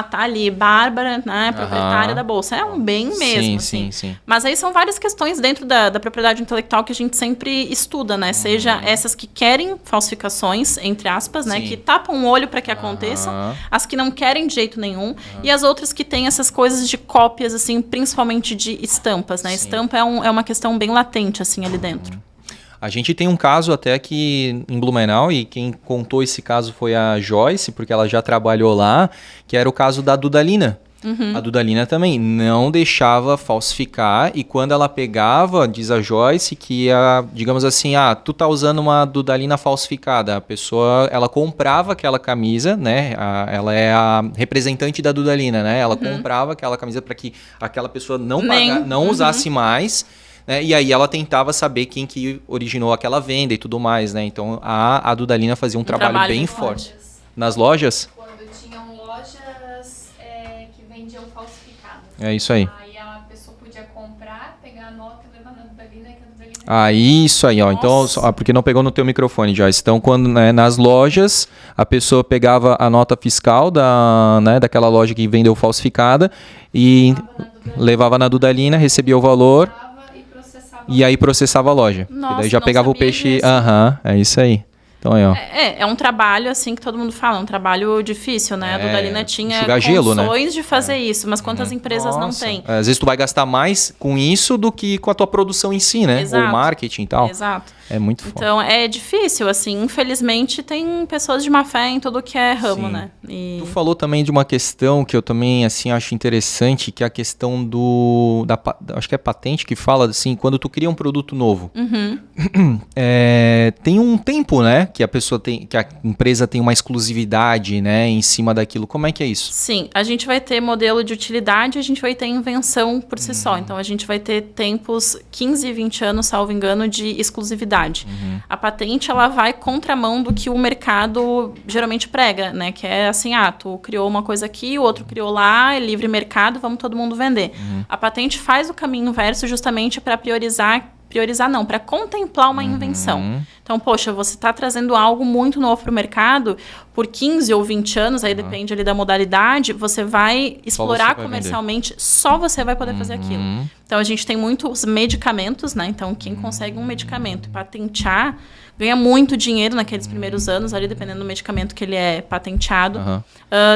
Tá ali, Bárbara, né? Proprietária da bolsa. É um bem mesmo, assim. Sim. Mas aí são várias questões dentro da propriedade intelectual que a gente sempre estuda, né? Seja essas que querem falsificações, entre aspas, né? Que tapam o olho para que aconteçam, as que não querem de jeito nenhum, e as outras que têm essas coisas de cópias, assim, principalmente de estampas, né? Estampa é uma questão bem latente, assim, ali dentro. A gente tem um caso até aqui em Blumenau, e quem contou esse caso foi a Joyce, porque ela já trabalhou lá, que era o caso da Dudalina. A Dudalina também não deixava falsificar, e quando ela pegava, diz a Joyce, que digamos assim, tu tá usando uma Dudalina falsificada. A pessoa, ela comprava aquela camisa, né? Ela é a representante da Dudalina, né? Ela comprava aquela camisa para que aquela pessoa não usasse mais, né? E aí ela tentava saber quem que originou aquela venda e tudo mais, né? Então a Dudalina fazia um trabalho bem forte. Nas lojas? É isso aí. Aí a pessoa podia comprar, pegar a nota e levar na Dudalina, que a Dudalina... Isso aí, ó. Então, porque não pegou no teu microfone, Joyce. Então, quando nas lojas, a pessoa pegava a nota fiscal daquela loja que vendeu falsificada e levava na Dudalina, recebia o valor e aí processava a loja. Nossa, e daí já pegava o peixe. Disso. É isso aí. Então aí, ó. É um trabalho, assim, que todo mundo fala, é um trabalho difícil, né? A Dudalina tinha condições de fazer isso, mas quantas empresas não têm? Às vezes tu vai gastar mais com isso do que com a tua produção em si, né? Exato. Ou marketing e tal. Exato. É muito foda. Então, é difícil, assim, infelizmente tem pessoas de má fé em tudo que é ramo, né? Tu falou também de uma questão que eu também, assim, acho interessante, que é a questão acho que é patente que fala, assim, quando tu cria um produto novo, tem um tempo, né, que a empresa tem uma exclusividade, né, em cima daquilo. Como é que é isso? Sim, a gente vai ter modelo de utilidade, a gente vai ter invenção por si só. Então, a gente vai ter tempos, 15, 20 anos, salvo engano, de exclusividade. A patente, ela vai contramão do que o mercado geralmente prega, né? Que é assim, tu criou uma coisa aqui, o outro criou lá, é livre mercado, vamos todo mundo vender. A patente faz o caminho inverso justamente para para contemplar uma invenção. Então, poxa, você está trazendo algo muito novo para o mercado, por 15 ou 20 anos, aí depende ali da modalidade, você vai explorar comercialmente, só você vai poder fazer aquilo. Então, a gente tem muitos medicamentos, né? Então, quem consegue um medicamento e patentear, ganha muito dinheiro naqueles primeiros anos, ali dependendo do medicamento que ele é patenteado.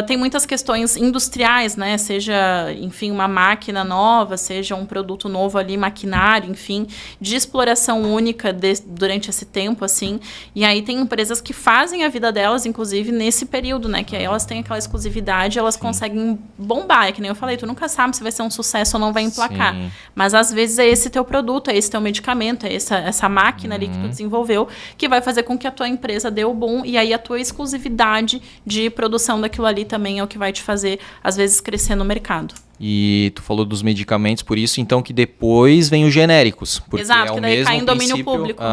Tem muitas questões industriais, né? Seja, enfim, uma máquina nova, seja um produto novo ali, maquinário, enfim, de exploração única durante esse tempo, assim. E aí tem empresas que fazem a vida delas, inclusive, nesse período, né? Que aí elas têm aquela exclusividade, elas conseguem bombar. É que nem eu falei, tu nunca sabe se vai ser um sucesso ou não vai emplacar. Mas, às vezes, é esse teu produto, é esse teu medicamento, é essa máquina ali que tu desenvolveu, que vai fazer com que a tua empresa dê o boom, e aí a tua exclusividade de produção daquilo ali também é o que vai te fazer, às vezes, crescer no mercado. E tu falou dos medicamentos, por isso, então, que depois vem os genéricos. Porque Exato, que daí mesmo cai em domínio público.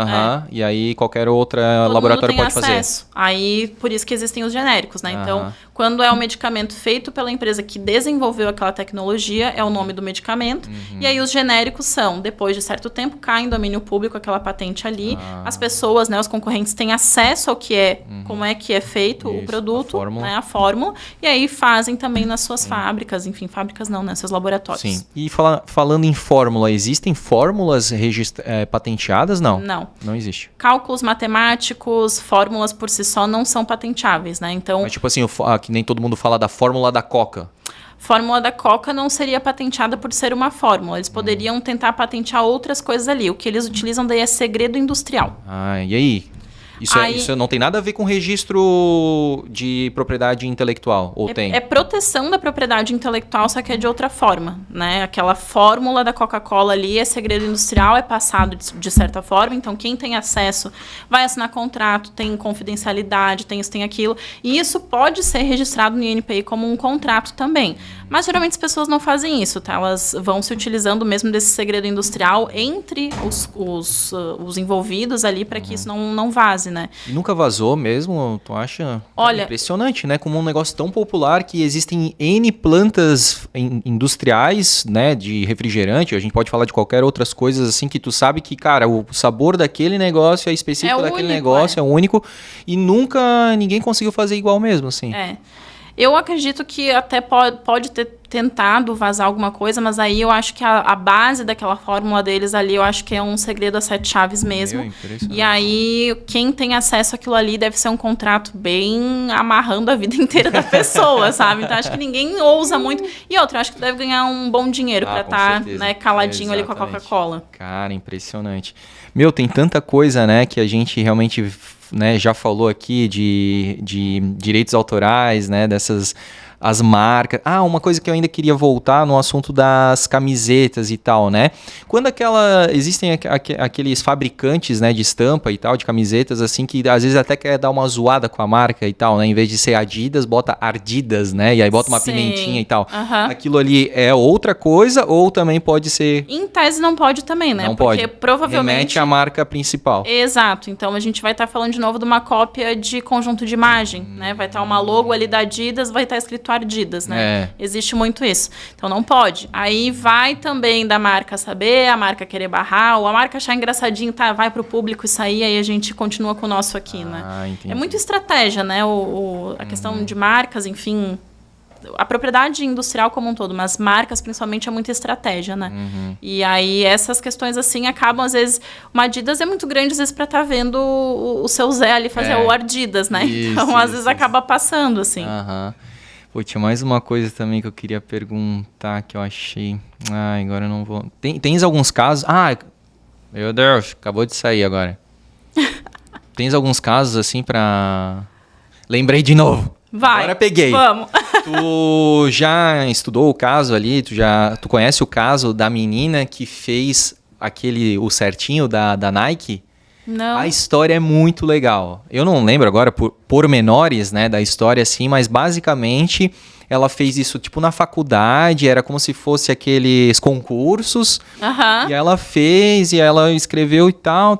E aí qualquer outra laboratório pode acesso. fazer. Aí, por isso que existem os genéricos, né? Então, quando é um medicamento feito pela empresa que desenvolveu aquela tecnologia, é o nome do medicamento. E aí, os genéricos são, depois de certo tempo, cai em domínio público aquela patente ali. As pessoas, né, os concorrentes têm acesso ao que é, como é que é feito o produto, a fórmula. E aí, fazem também nas suas fábricas, enfim, fábricas não, né? Seus laboratórios. Sim. E falando em fórmula, existem fórmulas patenteadas? Não. Não existe. Cálculos matemáticos, fórmulas por si só não são patenteáveis, né? Então, mas tipo assim, que nem todo mundo fala da fórmula da Coca. Fórmula da Coca não seria patenteada por ser uma fórmula. Eles poderiam tentar patentear outras coisas ali. O que eles utilizam daí é segredo industrial. E aí? Isso não tem nada a ver com registro de propriedade intelectual, ou tem? É proteção da propriedade intelectual, só que é de outra forma, né? Aquela fórmula da Coca-Cola ali é segredo industrial, é passado de certa forma, então quem tem acesso vai assinar contrato, tem confidencialidade, tem isso, tem aquilo, e isso pode ser registrado no INPI como um contrato também. Mas geralmente as pessoas não fazem isso, tá? Elas vão se utilizando mesmo desse segredo industrial entre os envolvidos ali para que isso não vaze, né? E nunca vazou mesmo, tu acha? Olha, impressionante, né? Como um negócio tão popular que existem N plantas industriais, né? De refrigerante, a gente pode falar de qualquer outras coisas assim que tu sabe que, cara, o sabor daquele negócio é específico daquele negócio, é único e nunca ninguém conseguiu fazer igual mesmo, assim. Eu acredito que até pode ter tentado vazar alguma coisa, mas aí eu acho que a base daquela fórmula deles ali, eu acho que é um segredo a 7 chaves mesmo. E aí, quem tem acesso àquilo ali deve ser um contrato bem amarrando a vida inteira da pessoa, sabe? Então, acho que ninguém ousa muito. E outra, eu acho que deve ganhar um bom dinheiro para estar caladinho ali com a Coca-Cola. Cara, impressionante. Tem tanta coisa, né, que a gente realmente... né, já falou aqui de direitos autorais, né, as marcas. Uma coisa que eu ainda queria voltar no assunto das camisetas e tal, né? Quando existem aqueles fabricantes, né, de estampa e tal, de camisetas, assim, que às vezes até quer dar uma zoada com a marca e tal, né? Em vez de ser Adidas, bota Ardidas, né? E aí bota uma pimentinha e tal. Aquilo ali é outra coisa ou também pode ser... Em tese não pode também, né? Não Porque pode. Provavelmente... remete à marca principal. Exato. Então, a gente vai estar falando de novo de uma cópia de conjunto de imagem, né? Vai estar uma logo ali da Adidas, vai estar escrito Adidas, né? Existe muito isso. Então, não pode. Aí vai também da marca saber, a marca querer barrar, ou a marca achar engraçadinho, vai pro público isso aí a gente continua com o nosso aqui, né? Entendi. É muito estratégia, né? A questão de marcas, enfim... a propriedade industrial como um todo, mas marcas principalmente é muita estratégia, né? E aí essas questões assim acabam, às vezes, uma Adidas é muito grande, às vezes, pra estar vendo o seu Zé ali fazer o Adidas, né? Então, às vezes, acaba passando, assim. Pô, tinha mais uma coisa também que eu queria perguntar que eu achei. Agora eu não vou. Tens alguns casos. Meu Deus, acabou de sair agora. Tens alguns casos assim pra. Lembrei de novo. Vai. Agora peguei. Vamos. Tu já estudou o caso ali? Tu conhece o caso da menina que fez o certinho da Nike? Não. A história é muito legal. Eu não lembro agora por pormenores, né, da história assim, mas basicamente ela fez isso tipo na faculdade, era como se fosse aqueles concursos. E ela fez, e ela escreveu e tal.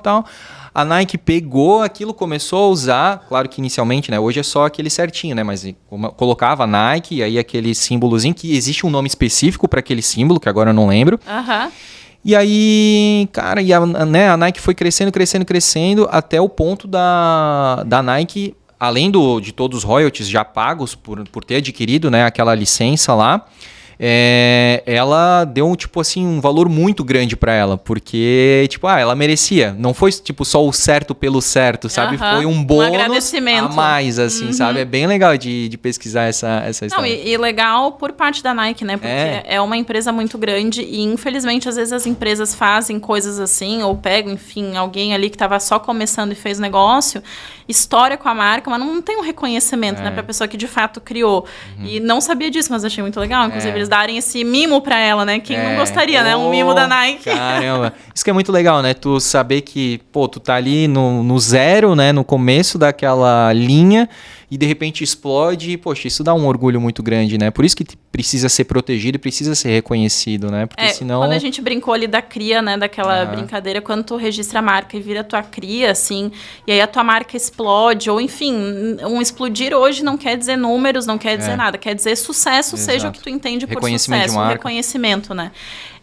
A Nike pegou aquilo, começou a usar, claro que inicialmente, né, hoje é só aquele certinho, né, mas colocava a Nike e aí aquele símbolozinho, que existe um nome específico para aquele símbolo, que agora eu não lembro. E aí, cara, a Nike foi crescendo, até o ponto da Nike, além de todos os royalties já pagos por ter adquirido, né, aquela licença lá, ela deu tipo assim um valor muito grande para ela, porque tipo, ela merecia, não foi tipo só o certo pelo certo, sabe? Foi um bônus a mais, assim, sabe? É bem legal de pesquisar essa história. Não, e legal por parte da Nike, né? Porque é uma empresa muito grande e infelizmente às vezes as empresas fazem coisas assim, ou pegam, enfim, alguém ali que estava só começando e fez negócio, história com a marca, mas não tem um reconhecimento, né, pra pessoa que de fato criou. E não sabia disso, mas achei muito legal, inclusive eles darem esse mimo pra ela, né? Quem não gostaria, né? Um mimo da Nike. Caramba. Isso que é muito legal, né? Tu saber que, pô, tu tá ali no zero, né? No começo daquela linha e de repente explode e, poxa, isso dá um orgulho muito grande, né? Por isso que precisa ser protegido e precisa ser reconhecido, né? Porque senão... Quando a gente brincou ali da cria, né? Daquela brincadeira, quando tu registra a marca e vira tua cria, assim, e aí a tua marca explode, ou enfim, um explodir hoje não quer dizer números, não quer dizer nada, quer dizer sucesso, seja o que tu entende por sucesso, um reconhecimento, né?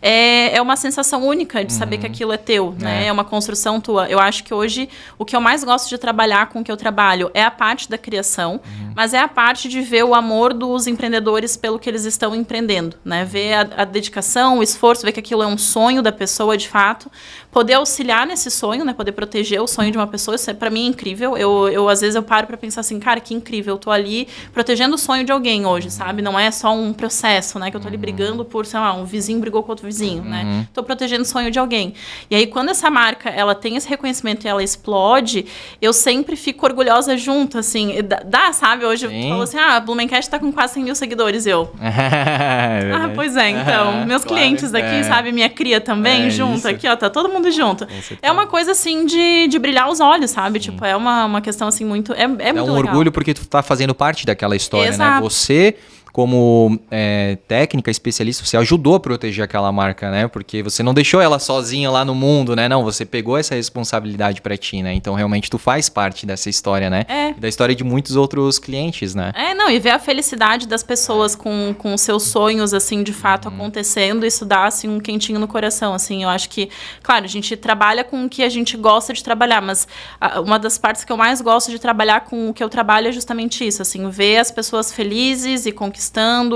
É uma sensação única de saber que aquilo é teu, né? É uma construção tua. Eu acho que hoje o que eu mais gosto de trabalhar com o que eu trabalho é a parte da criação, mas é a parte de ver o amor dos empreendedores pelo que eles estão empreendendo, né? Ver a dedicação, o esforço, ver que aquilo é um sonho da pessoa de fato, poder auxiliar nesse sonho, né? Poder proteger o sonho de uma pessoa, isso pra mim é incrível. Eu às vezes eu paro pra pensar assim, cara, que incrível, eu tô ali protegendo o sonho de alguém hoje, sabe? Não é só um processo, né? Que eu tô ali brigando por, sei lá, um vizinho brigou com outro vizinho, né? Tô protegendo o sonho de alguém. E aí, quando essa marca, ela tem esse reconhecimento e ela explode, eu sempre fico orgulhosa junto, assim. Sabe? Hoje eu falo assim, a Blumencast tá com quase 100 mil seguidores, pois é, então. Meus clientes daqui, sabe? Minha cria também, junto. Isso. Aqui, ó, tá todo mundo junto. É uma coisa, assim, de brilhar os olhos, sabe? Sim. Tipo, é uma questão, assim, muito... É muito legal. Orgulho porque tu tá fazendo parte daquela história, né? Você... como técnica, especialista, você ajudou a proteger aquela marca, né? Porque você não deixou ela sozinha lá no mundo, né? Não, você pegou essa responsabilidade pra ti, né? Então, realmente, tu faz parte dessa história, né? E da história de muitos outros clientes, né? E ver a felicidade das pessoas com seus sonhos, assim, de fato, acontecendo, isso dá, assim, um quentinho no coração, assim. Eu acho que, claro, a gente trabalha com o que a gente gosta de trabalhar, mas uma das partes que eu mais gosto de trabalhar com o que eu trabalho é justamente isso, assim, ver as pessoas felizes e conquistando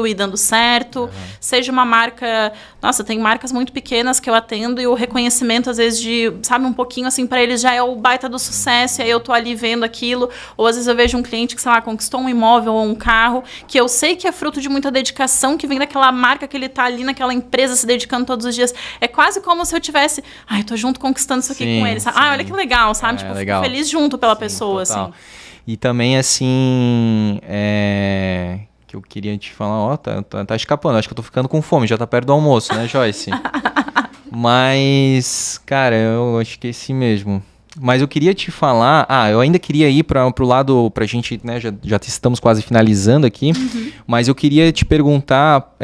e dando certo, seja uma marca... Nossa, tem marcas muito pequenas que eu atendo e o reconhecimento, às vezes, sabe, um pouquinho assim, para eles já é o baita do sucesso, e aí eu tô ali vendo aquilo, ou às vezes eu vejo um cliente que, sei lá, conquistou um imóvel ou um carro, que eu sei que é fruto de muita dedicação, que vem daquela marca que ele tá ali naquela empresa se dedicando todos os dias. É quase como se eu tivesse... eu tô junto conquistando isso aqui com ele, sabe? Olha que legal, sabe? Tipo, legal. Fico feliz junto pela pessoa, total. Assim. E também, assim... que eu queria te falar, tá escapando, acho que eu tô ficando com fome, já tá perto do almoço, né, Joyce? Mas, cara, eu acho que é esse mesmo. Mas eu queria te falar, eu ainda queria ir pro lado, pra gente, né, já estamos quase finalizando aqui, mas eu queria te perguntar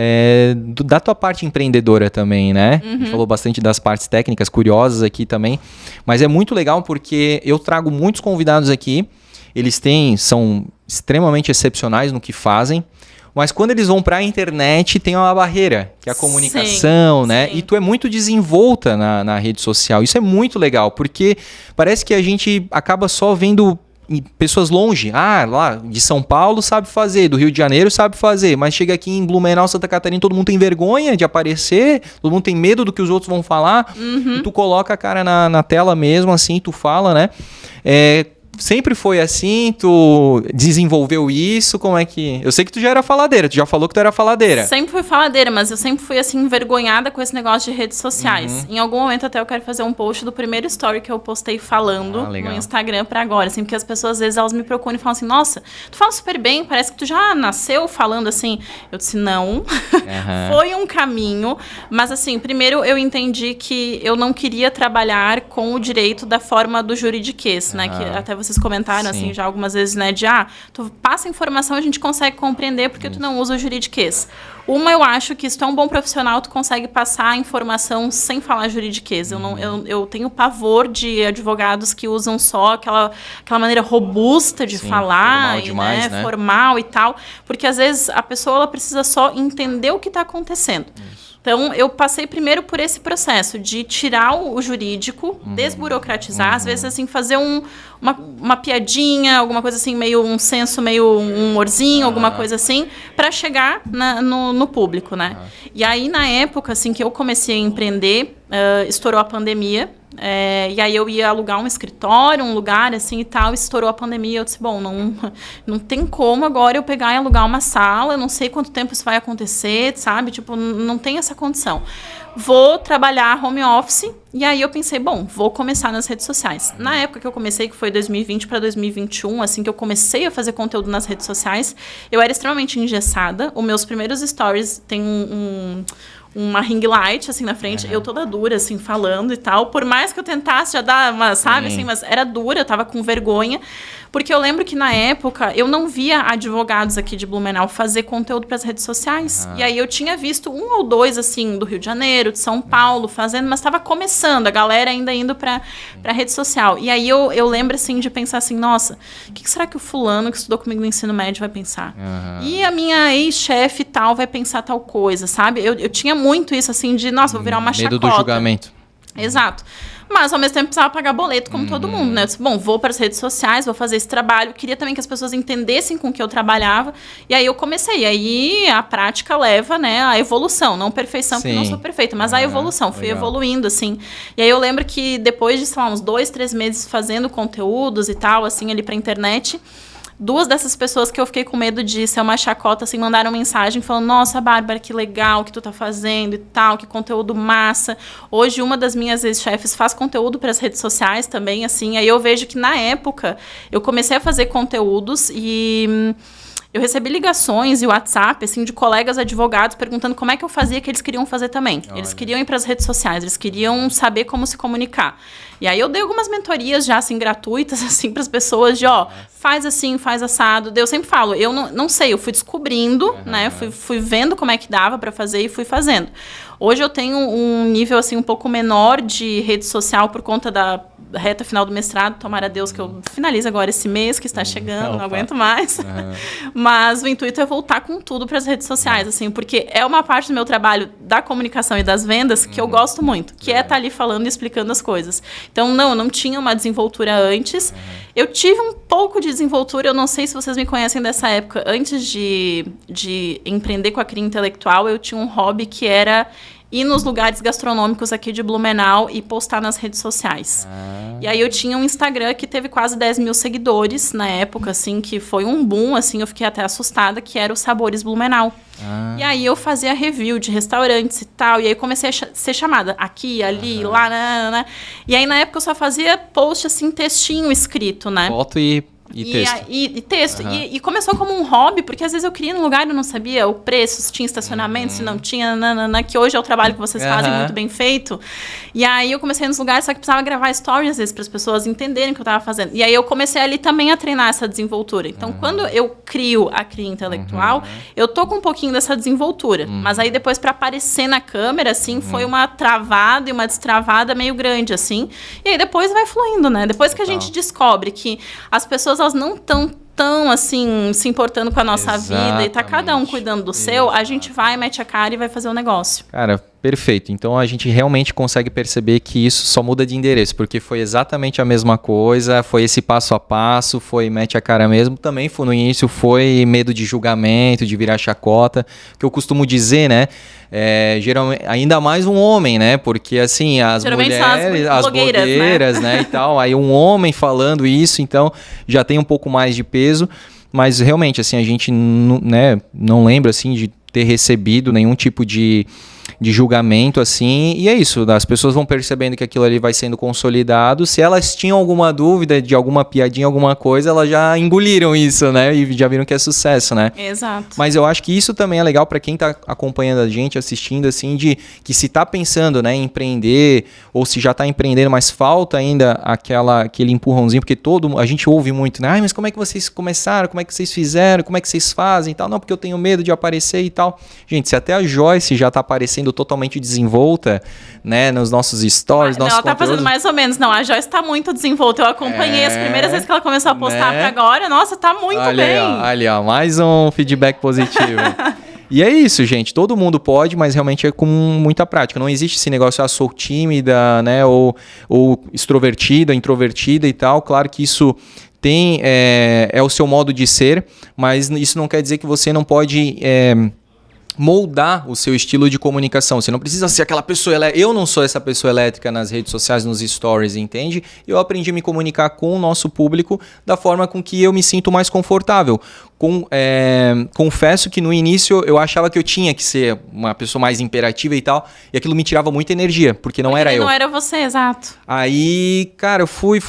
da tua parte empreendedora também, né? A gente falou bastante das partes técnicas, curiosas aqui também, mas é muito legal porque eu trago muitos convidados aqui, eles são extremamente excepcionais no que fazem, mas quando eles vão para a internet tem uma barreira, que é a comunicação, né? Sim. E tu é muito desenvolta na rede social. Isso é muito legal, porque parece que a gente acaba só vendo pessoas longe, lá de São Paulo sabe fazer, do Rio de Janeiro sabe fazer, mas chega aqui em Blumenau, Santa Catarina, todo mundo tem vergonha de aparecer, todo mundo tem medo do que os outros vão falar, e tu coloca a cara na tela mesmo, assim, tu fala, né? Sempre foi assim? Tu desenvolveu isso? Como é que... Eu sei que tu já era faladeira, tu já falou que tu era faladeira. Sempre fui faladeira, mas eu sempre fui, assim, envergonhada com esse negócio de redes sociais. Em algum momento até eu quero fazer um post do primeiro story que eu postei falando no Instagram pra agora, assim, porque as pessoas, às vezes, elas me procuram e falam assim, nossa, tu fala super bem, parece que tu já nasceu falando assim. Eu disse, não. Foi um caminho, mas, assim, primeiro eu entendi que eu não queria trabalhar com o direito da forma do juridiquês, né, que até vocês comentaram, assim, já algumas vezes, né, de, tu passa informação, a gente consegue compreender porque tu não usa o juridiquês. Eu acho que se tu é um bom profissional, tu consegue passar a informação sem falar juridiquês. Eu tenho pavor de advogados que usam só aquela maneira robusta de falar, formal demais, né? Formal e tal, porque às vezes a pessoa ela precisa só entender o que está acontecendo. Então, eu passei primeiro por esse processo de tirar o jurídico, desburocratizar, às vezes, assim, fazer uma piadinha, alguma coisa assim, meio um senso, meio um humorzinho, alguma coisa assim, para chegar no público, né? E aí, na época, assim, que eu comecei a empreender, estourou a pandemia, e aí eu ia alugar um escritório, um lugar assim e tal, estourou a pandemia, eu disse, bom, não tem como agora eu pegar e alugar uma sala, eu não sei quanto tempo isso vai acontecer, sabe, tipo, não tem essa condição. Vou trabalhar home office, e aí eu pensei, bom, vou começar nas redes sociais. Na época que eu comecei, que foi 2020 para 2021, assim que eu comecei a fazer conteúdo nas redes sociais, eu era extremamente engessada, os meus primeiros stories tem uma ring light, assim, na frente, eu toda dura, assim, falando e tal. Por mais que eu tentasse já dar uma, sabe, assim, mas era dura, eu tava com vergonha. Porque eu lembro que, na época, eu não via advogados aqui de Blumenau fazer conteúdo para as redes sociais. E aí eu tinha visto 1 ou 2, assim, do Rio de Janeiro, de São Paulo, fazendo, mas estava começando, a galera ainda indo para rede social. E aí eu lembro, assim, de pensar assim, nossa, o que será que o fulano que estudou comigo no ensino médio vai pensar? E a minha ex-chefe e tal vai pensar tal coisa, sabe? Eu tinha muito isso, assim, de, nossa, vou virar uma chacota. Medo do julgamento. Exato. Mas, ao mesmo tempo, precisava pagar boleto, como todo mundo, né? Eu disse, bom, vou para as redes sociais, vou fazer esse trabalho. Eu queria também que as pessoas entendessem com o que eu trabalhava. E aí eu comecei. E aí a prática leva, né, a evolução. Não perfeição, porque eu não sou perfeita, mas a evolução. Fui evoluindo, assim. E aí eu lembro que depois de, sei lá, uns 2, 3 meses fazendo conteúdos e tal, assim, ali pra internet... 2 dessas pessoas que eu fiquei com medo de ser uma chacota, assim, mandaram mensagem falando, nossa, Bárbara, que legal que tu tá fazendo e tal, que conteúdo massa. Hoje, uma das minhas ex-chefes faz conteúdo para as redes sociais também, assim. Aí eu vejo que, na época, eu comecei a fazer conteúdos e... eu recebi ligações e WhatsApp, assim, de colegas advogados perguntando como é que eu fazia, que eles queriam fazer também. Eles queriam ir para as redes sociais, eles queriam saber como se comunicar. E aí eu dei algumas mentorias já, assim, gratuitas, assim, para as pessoas de, faz assim, faz assado. Eu sempre falo, eu não sei, eu fui descobrindo, né, fui vendo como é que dava para fazer e fui fazendo. Hoje eu tenho um nível, assim, um pouco menor de rede social por conta da reta final do mestrado. Tomara a Deus que eu finalize agora esse mês que está chegando, não aguento mais. Mas o intuito é voltar com tudo para as redes sociais, assim, porque é uma parte do meu trabalho da comunicação e das vendas que eu gosto muito, que é estar ali falando e explicando as coisas. Então, eu não tinha uma desenvoltura antes. Eu tive um pouco de desenvoltura, eu não sei se vocês me conhecem dessa época. Antes de empreender com a cria intelectual, eu tinha um hobby que era ir nos lugares gastronômicos aqui de Blumenau e postar nas redes sociais. E aí eu tinha um Instagram que teve quase 10 mil seguidores na época, assim, que foi um boom, assim, eu fiquei até assustada, que era o Sabores Blumenau. E aí eu fazia review de restaurantes e tal, e aí comecei a ser chamada aqui, ali, lá. E aí na época eu só fazia post, assim, textinho escrito, né? Foto e texto. E texto. E começou como um hobby, porque às vezes eu queria ir num lugar e eu não sabia o preço, se tinha estacionamento, se não tinha, que hoje é o trabalho que vocês fazem muito bem feito. E aí eu comecei nos lugares, só que precisava gravar stories às vezes para as pessoas entenderem o que eu estava fazendo. E aí eu comecei ali também a treinar essa desenvoltura. Então, quando eu crio a cria intelectual, eu tô com um pouquinho dessa desenvoltura. Mas aí depois, para aparecer na câmera, assim, foi uma travada e uma destravada meio grande, assim. E aí depois vai fluindo, né? Depois que a gente descobre que as pessoas elas não estão tão, assim, se importando com a nossa vida e tá cada um cuidando do seu, a gente vai, mete a cara e vai fazer o negócio. Cara, Perfeito. Então a gente realmente consegue perceber que isso só muda de endereço, porque foi exatamente a mesma coisa, foi esse passo a passo, foi mete a cara mesmo. Também foi no início, foi medo de julgamento, de virar chacota, que eu costumo dizer, né? Geralmente, ainda mais um homem, né? Porque assim, as mulheres, as blogueiras, né? E tal. Aí um homem falando isso, então já tem um pouco mais de peso. Mas realmente, assim, a gente não lembra assim, de ter recebido nenhum tipo de julgamento, assim, e é isso, as pessoas vão percebendo que aquilo ali vai sendo consolidado. Se elas tinham alguma dúvida de alguma piadinha, alguma coisa, elas já engoliram isso, né, e já viram que é sucesso, né? Exato. Mas eu acho que isso também é legal para quem tá acompanhando a gente, assistindo, assim, de que se tá pensando, né, em empreender, ou se já tá empreendendo, mas falta ainda aquele empurrãozinho, porque a gente ouve muito, né, mas como é que vocês começaram, como é que vocês fizeram, como é que vocês fazem e tal, não, porque eu tenho medo de aparecer e tal. Gente, se até a Joyce já tá aparecendo totalmente desenvolta, né, nos nossos stories, ela tá fazendo mais ou menos. Não, a Joyce tá muito desenvolta. Eu acompanhei as primeiras vezes que ela começou a postar pra agora. Nossa, tá muito bem. Olha, mais um feedback positivo. E é isso, gente. Todo mundo pode, mas realmente é com muita prática. Não existe esse negócio, sou tímida, né, ou extrovertida, introvertida e tal. Claro que isso é o seu modo de ser, mas isso não quer dizer que você não pode moldar o seu estilo de comunicação. Você não precisa ser aquela pessoa elétrica. Eu não sou essa pessoa elétrica nas redes sociais, nos stories, entende? Eu aprendi a me comunicar com o nosso público da forma com que eu me sinto mais confortável. Confesso que no início eu achava que eu tinha que ser uma pessoa mais imperativa e tal, e aquilo me tirava muita energia, porque não era eu. Não era você, exato. Aí, cara, eu fui.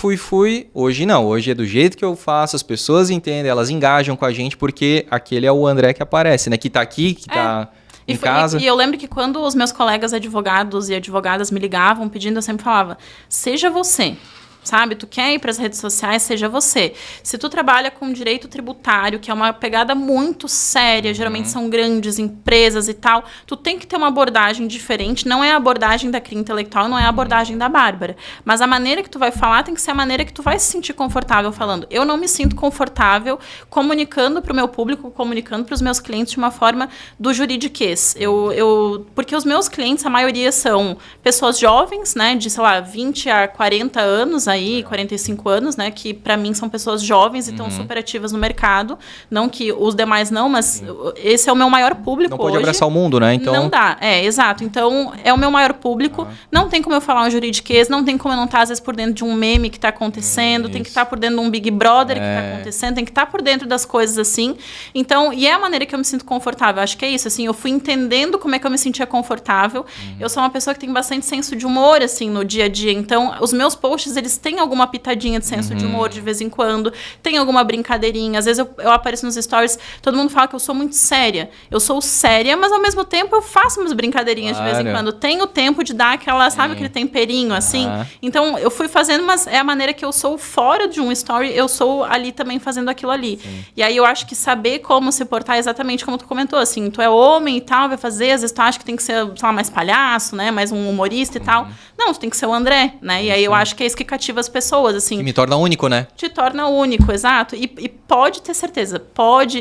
Hoje não, hoje é do jeito que eu faço, as pessoas entendem, elas engajam com a gente, porque aquele é o André que aparece, né? Que tá aqui, que tá em casa. E eu lembro que quando os meus colegas advogados e advogadas me ligavam pedindo, eu sempre falava, seja você. Sabe, tu quer ir para as redes sociais, seja você. Se tu trabalha com direito tributário, que é uma pegada muito séria, geralmente são grandes empresas e tal, tu tem que ter uma abordagem diferente. Não é a abordagem da Cria Intelectual, não é a abordagem da Bárbara. Mas a maneira que tu vai falar tem que ser a maneira que tu vai se sentir confortável falando. Eu não me sinto confortável comunicando para o meu público, comunicando para os meus clientes de uma forma do juridiquês. Porque os meus clientes, a maioria são pessoas jovens, né, de, sei lá, 20 a 40 anos, aí, 45 anos, né, que para mim são pessoas jovens e estão super ativas no mercado, não que os demais não, mas esse é o meu maior público hoje. Não pode abraçar o mundo, né? Então... Não dá, exato. Então, é o meu maior público, não tem como eu falar um juridiquês, não tem como eu não estar, às vezes, por dentro de um meme que está acontecendo, tem que estar por dentro de um Big Brother que está acontecendo, tem que estar por dentro das coisas assim. Então, e é a maneira que eu me sinto confortável. Acho que é isso, assim, eu fui entendendo como é que eu me sentia confortável. Eu sou uma pessoa que tem bastante senso de humor, assim, no dia a dia. Então, os meus posts, eles tem alguma pitadinha de senso de humor de vez em quando, tem alguma brincadeirinha. Às vezes eu apareço nos stories, todo mundo fala que eu sou muito séria. Eu sou séria, mas ao mesmo tempo eu faço umas brincadeirinhas de vez em quando. Tenho tempo de dar aquela, sabe, aquele temperinho, assim. Então eu fui fazendo, mas é a maneira que eu sou fora de um story, eu sou ali também fazendo aquilo ali. E aí eu acho que saber como se portar exatamente como tu comentou, assim, tu é homem e tal, vai fazer, às vezes tu acha que tem que ser, sei lá, mais palhaço, né, mais um humorista e tal. Não, tu tem que ser o André, né, e aí eu acho que é isso que cativa as pessoas, assim. Que me torna único, né? Te torna único, exato. E pode ter certeza,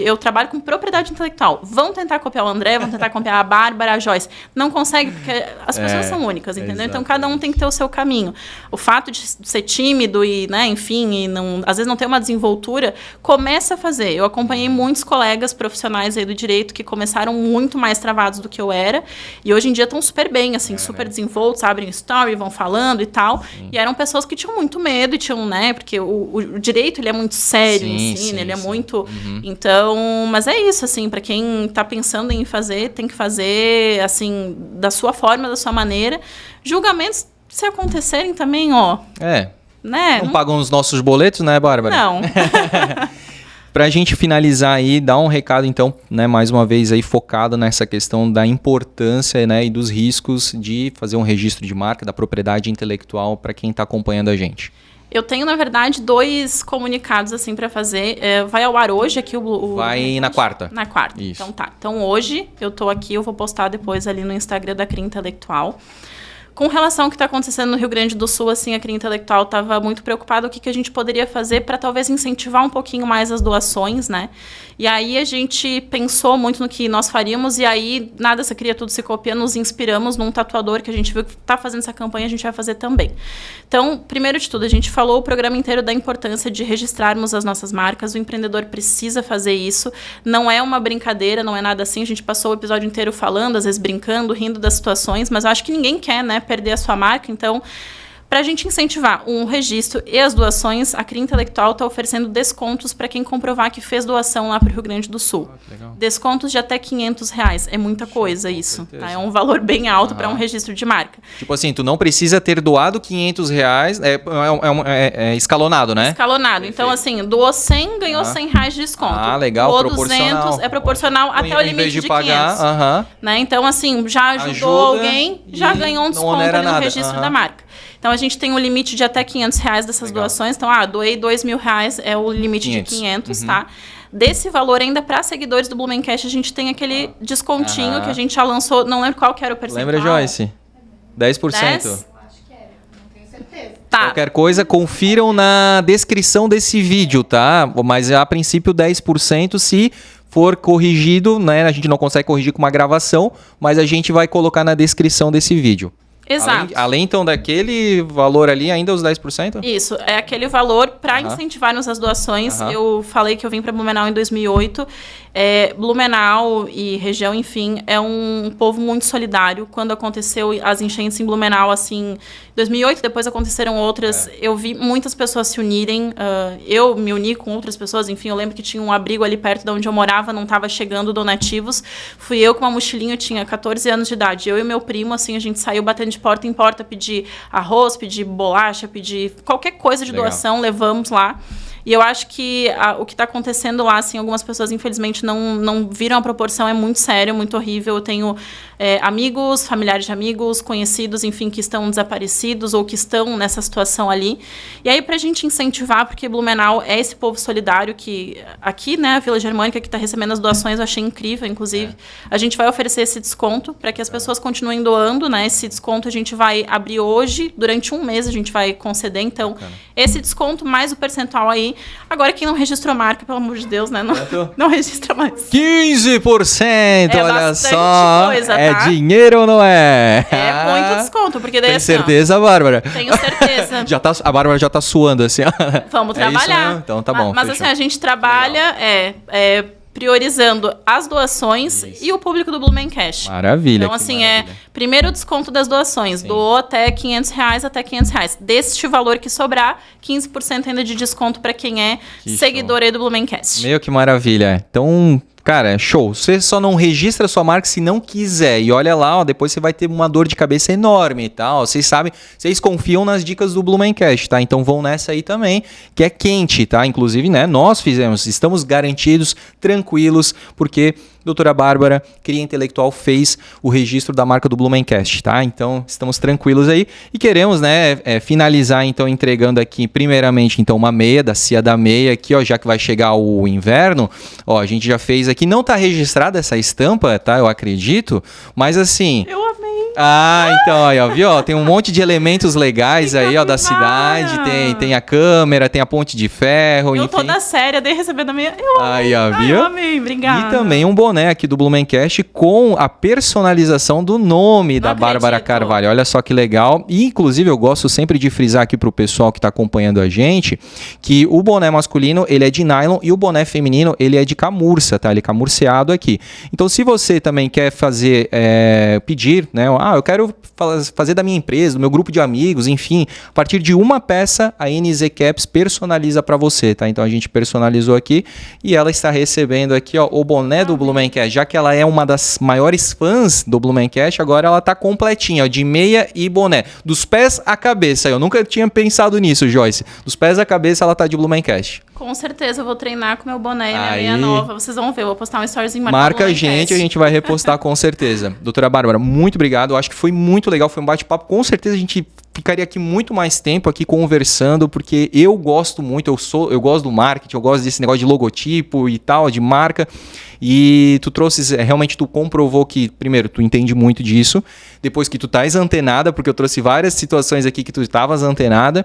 eu trabalho com propriedade intelectual. Vão tentar copiar o André, vão tentar copiar a Bárbara, a Joyce. Não consegue, porque as pessoas são únicas, entendeu? Exatamente. Então, cada um tem que ter o seu caminho. O fato de ser tímido e, né, enfim, e não, às vezes não ter uma desenvoltura, começa a fazer. Eu acompanhei muitos colegas profissionais aí do direito que começaram muito mais travados do que eu era, e hoje em dia estão super bem, assim, super desenvoltos, abrem story, vão falando e tal. E eram pessoas que tinham muito medo e tinham, né, porque o direito, ele é muito sério em si, né, ele é muito... Então, mas é isso, assim, para quem tá pensando em fazer, tem que fazer, assim, da sua forma, da sua maneira. Julgamentos, se acontecerem também, ó... Né? Não pagam os nossos boletos, né, Bárbara? Não. Pra gente finalizar aí, dar um recado, então, né, mais uma vez aí focado nessa questão da importância, né, e dos riscos de fazer um registro de marca, da propriedade intelectual para quem está acompanhando a gente. Eu tenho, na verdade, 2 comunicados, assim, para fazer. Vai ao ar hoje aqui o Vai na quarta. Na quarta. Isso. Então tá. Então hoje eu tô aqui, eu vou postar depois ali no Instagram da Cria Intelectual. Com relação ao que está acontecendo no Rio Grande do Sul, assim, a CRI Intelectual estava muito preocupada o que a gente poderia fazer para talvez incentivar um pouquinho mais as doações, né? E aí a gente pensou muito no que nós faríamos e aí nada se cria, tudo se copia, nos inspiramos num tatuador que a gente viu que está fazendo essa campanha, a gente vai fazer também. Então, primeiro de tudo, a gente falou o programa inteiro da importância de registrarmos as nossas marcas, o empreendedor precisa fazer isso, não é uma brincadeira, não é nada assim, a gente passou o episódio inteiro falando, às vezes brincando, rindo das situações, mas eu acho que ninguém quer, né, perder a sua marca, então, para a gente incentivar o registro e as doações, a CRI Intelectual está oferecendo descontos para quem comprovar que fez doação lá para o Rio Grande do Sul. Descontos de até R$500, é muita coisa isso, tá? É um valor bem alto para um registro de marca. Tipo assim, tu não precisa ter doado R$500, é escalonado, né? Escalonado, então assim, doou 100, ganhou R$100 de desconto. Ah, legal, doou proporcional. 200, é proporcional até o limite de 500. Né? Então assim, já ajudou alguém, já ganhou um desconto ali no registro da marca. Então, a gente tem um limite de até R$500 dessas doações. Então, doei R$2.000, é o limite de 500, tá? Desse valor, ainda para seguidores do Blumencast, a gente tem aquele descontinho que a gente já lançou. Não lembro qual que era o percentual. Lembra, Joyce? 10%. 10? Eu acho que era, não tenho certeza. Tá. Qualquer coisa, confiram na descrição desse vídeo, tá? Mas, a princípio, 10% se for corrigido, né? A gente não consegue corrigir com uma gravação, mas a gente vai colocar na descrição desse vídeo. Exato. Além, então, daquele valor ali, ainda os 10%? Isso, é aquele valor para incentivarmos as doações. Eu falei que eu vim para Blumenau em 2008. Blumenau e região, enfim, é um povo muito solidário. Quando aconteceu as enchentes em Blumenau, assim, em 2008, depois aconteceram outras, eu vi muitas pessoas se unirem. Eu me uni com outras pessoas, enfim, eu lembro que tinha um abrigo ali perto de onde eu morava, não estava chegando donativos. Fui eu com uma mochilinha, eu tinha 14 anos de idade. Eu e meu primo, assim, a gente saiu batendo de porta em porta, pedir arroz, pedir bolacha, pedir qualquer coisa de doação, levamos lá. E eu acho que o que está acontecendo lá, assim, algumas pessoas, infelizmente, não viram a proporção, é muito sério, muito horrível. Eu tenho amigos, familiares de amigos, conhecidos, enfim, que estão desaparecidos ou que estão nessa situação ali. E aí, para a gente incentivar, porque Blumenau é esse povo solidário que aqui, né, a Vila Germânica, que está recebendo as doações, eu achei incrível, inclusive. A gente vai oferecer esse desconto para que as pessoas continuem doando, né? Esse desconto a gente vai abrir hoje, durante um mês a gente vai conceder. Então, esse desconto mais o percentual aí. Agora, quem não registrou marca, pelo amor de Deus, né? Não registra mais. 15%, olha só. Coisa, é dinheiro ou não é? É muito desconto, porque daí Tem assim, certeza, Bárbara? Tenho certeza. A Bárbara já tá suando, assim. Vamos trabalhar. Isso, então tá bom. Mas assim, a gente trabalha priorizando as doações e o público do Blumencast. Maravilha. Então, assim, primeiro o desconto das doações. Doou até R$500, até R$500. Deste valor que sobrar, 15% ainda de desconto para quem é seguidor aí do Blumencast. Meu, que maravilha. Então, cara, show. Você só não registra a sua marca se não quiser. E olha lá, ó, depois você vai ter uma dor de cabeça enorme e tal. Vocês sabem, vocês confiam nas dicas do Blumencast, tá? Então vão nessa aí também, que é quente, tá? Inclusive, né, nós fizemos, estamos garantidos, tranquilos, porque doutora Bárbara, CRI Intelectual, fez o registro da marca do Blumencast, tá? Então, estamos tranquilos aí e queremos, né, finalizar, então, entregando aqui, primeiramente, então, uma meia, da Cia da Meia aqui, ó, já que vai chegar o inverno, ó, a gente já fez aqui, não tá registrada essa estampa, tá? Eu acredito, mas assim... Eu amei! Então, aí, ó, viu? Ó, tem um monte de elementos legais aí, ó, da cidade, tem a câmera, tem a ponte de ferro, enfim. Eu toda séria, dei recebendo a meia, eu amei! Aí, ó, viu? Eu amei, obrigada! E também um boné aqui do Blumencast com a personalização do nome da Bárbara Carvalho. Olha só que legal. E, inclusive, eu gosto sempre de frisar aqui pro pessoal que tá acompanhando a gente que o boné masculino, ele é de nylon e o boné feminino, ele é de camurça, tá? Ele é camurceado aqui. Então, se você também quer fazer, pedir, né? Eu quero fazer da minha empresa, do meu grupo de amigos, enfim, a partir de uma peça, a NZ Caps personaliza para você, tá? Então, a gente personalizou aqui e ela está recebendo aqui, ó, o boné do Blumencast, já que ela é uma das maiores fãs do Blumencast, agora ela tá completinha, ó, de meia e boné, dos pés à cabeça. Eu nunca tinha pensado nisso, Joyce. Dos pés à cabeça ela tá de Blumencast. Com certeza eu vou treinar com meu boné e minha meia nova. Vocês vão ver, eu vou postar um storyzinho marca a gente vai repostar com certeza. Doutora Bárbara, muito obrigado. Eu acho que foi muito legal, foi um bate-papo. Com certeza a gente ficaria aqui muito mais tempo aqui conversando, porque eu gosto muito, eu gosto do marketing, eu gosto desse negócio de logotipo e tal, de marca, e tu trouxe, realmente tu comprovou que, primeiro, tu entende muito disso, depois que tu estás antenada, porque eu trouxe várias situações aqui que tu estavas antenada,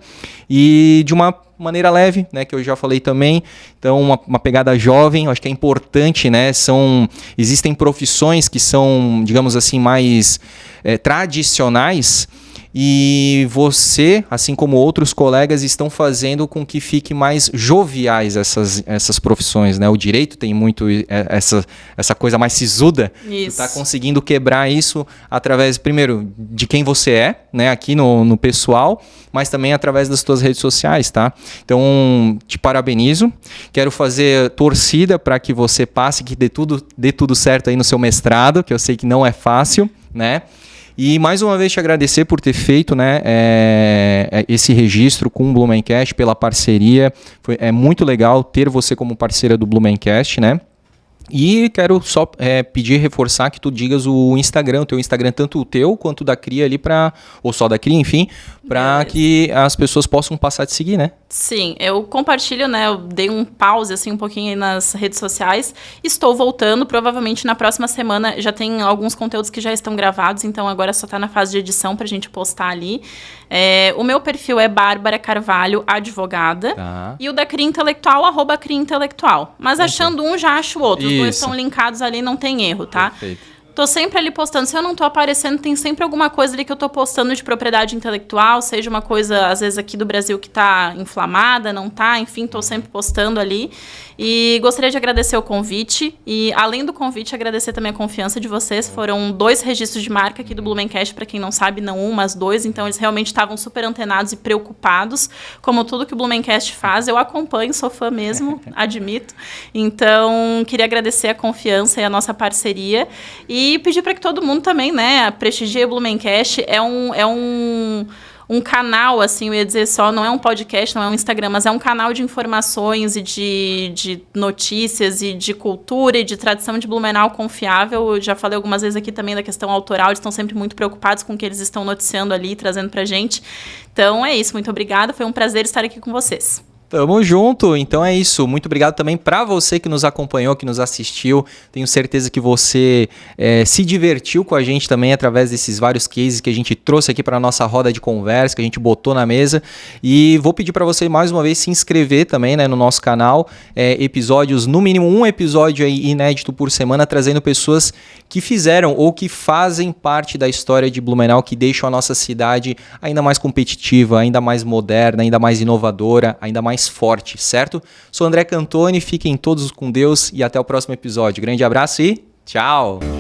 e de uma maneira leve, né, que eu já falei também, então uma pegada jovem, eu acho que é importante, né, existem profissões que são, digamos assim, mais tradicionais, e você, assim como outros colegas, estão fazendo com que fique mais joviais essas profissões, né? O direito tem muito essa coisa mais sisuda. Isso. Tu tá conseguindo quebrar isso através, primeiro, de quem você é, né? Aqui no pessoal, mas também através das tuas redes sociais, tá? Então, te parabenizo. Quero fazer torcida para que você passe, que dê tudo certo aí no seu mestrado, que eu sei que não é fácil, né? E mais uma vez te agradecer por ter feito, né, esse registro com o Blumencast, pela parceria. É muito legal ter você como parceira do Blumencast, né? E quero só pedir, reforçar que tu digas o teu Instagram, tanto o teu quanto o da Cria ali, ou só da Cria, enfim, para que as pessoas possam passar a te seguir, né? Sim, eu compartilho, né, eu dei um pause, assim, um pouquinho aí nas redes sociais, estou voltando, provavelmente na próxima semana já tem alguns conteúdos que já estão gravados, então agora só está na fase de edição pra gente postar ali. O meu perfil é Bárbara Carvalho, advogada, e o da Cria Intelectual, @Cria Intelectual, mas achando um já acho outro, os dois estão linkados ali, não tem erro, tá? Perfeito. Tô sempre ali postando. Se eu não tô aparecendo, tem sempre alguma coisa ali que eu tô postando de propriedade intelectual, seja uma coisa, às vezes, aqui do Brasil que tá inflamada, não tá, enfim, tô sempre postando ali. E gostaria de agradecer o convite e, além do convite, agradecer também a confiança de vocês. Foram 2 registros de marca aqui do Blumencast, para quem não sabe, não 1, mas 2, então eles realmente estavam super antenados e preocupados, como tudo que o Blumencast faz. Eu acompanho, sou fã mesmo, admito. Então, queria agradecer a confiança e a nossa parceria e pedir para que todo mundo também, né, prestigie o Blumencast. É um canal, assim, eu ia dizer só, não é um podcast, não é um Instagram, mas é um canal de informações e de notícias e de cultura e de tradição de Blumenau confiável. Eu já falei algumas vezes aqui também da questão autoral, eles estão sempre muito preocupados com o que eles estão noticiando ali, trazendo pra gente. Então é isso, muito obrigada, foi um prazer estar aqui com vocês. Tamo junto, então é isso. Muito obrigado também para você que nos acompanhou, que nos assistiu. Tenho certeza que você se divertiu com a gente também através desses vários cases que a gente trouxe aqui para a nossa roda de conversa, que a gente botou na mesa. E vou pedir para você mais uma vez se inscrever também, né, no nosso canal. Episódios, no mínimo um episódio aí inédito por semana, trazendo pessoas que fizeram ou que fazem parte da história de Blumenau, que deixam a nossa cidade ainda mais competitiva, ainda mais moderna, ainda mais inovadora, ainda mais forte, certo? Sou André Cantoni, fiquem todos com Deus e até o próximo episódio. Grande abraço e tchau!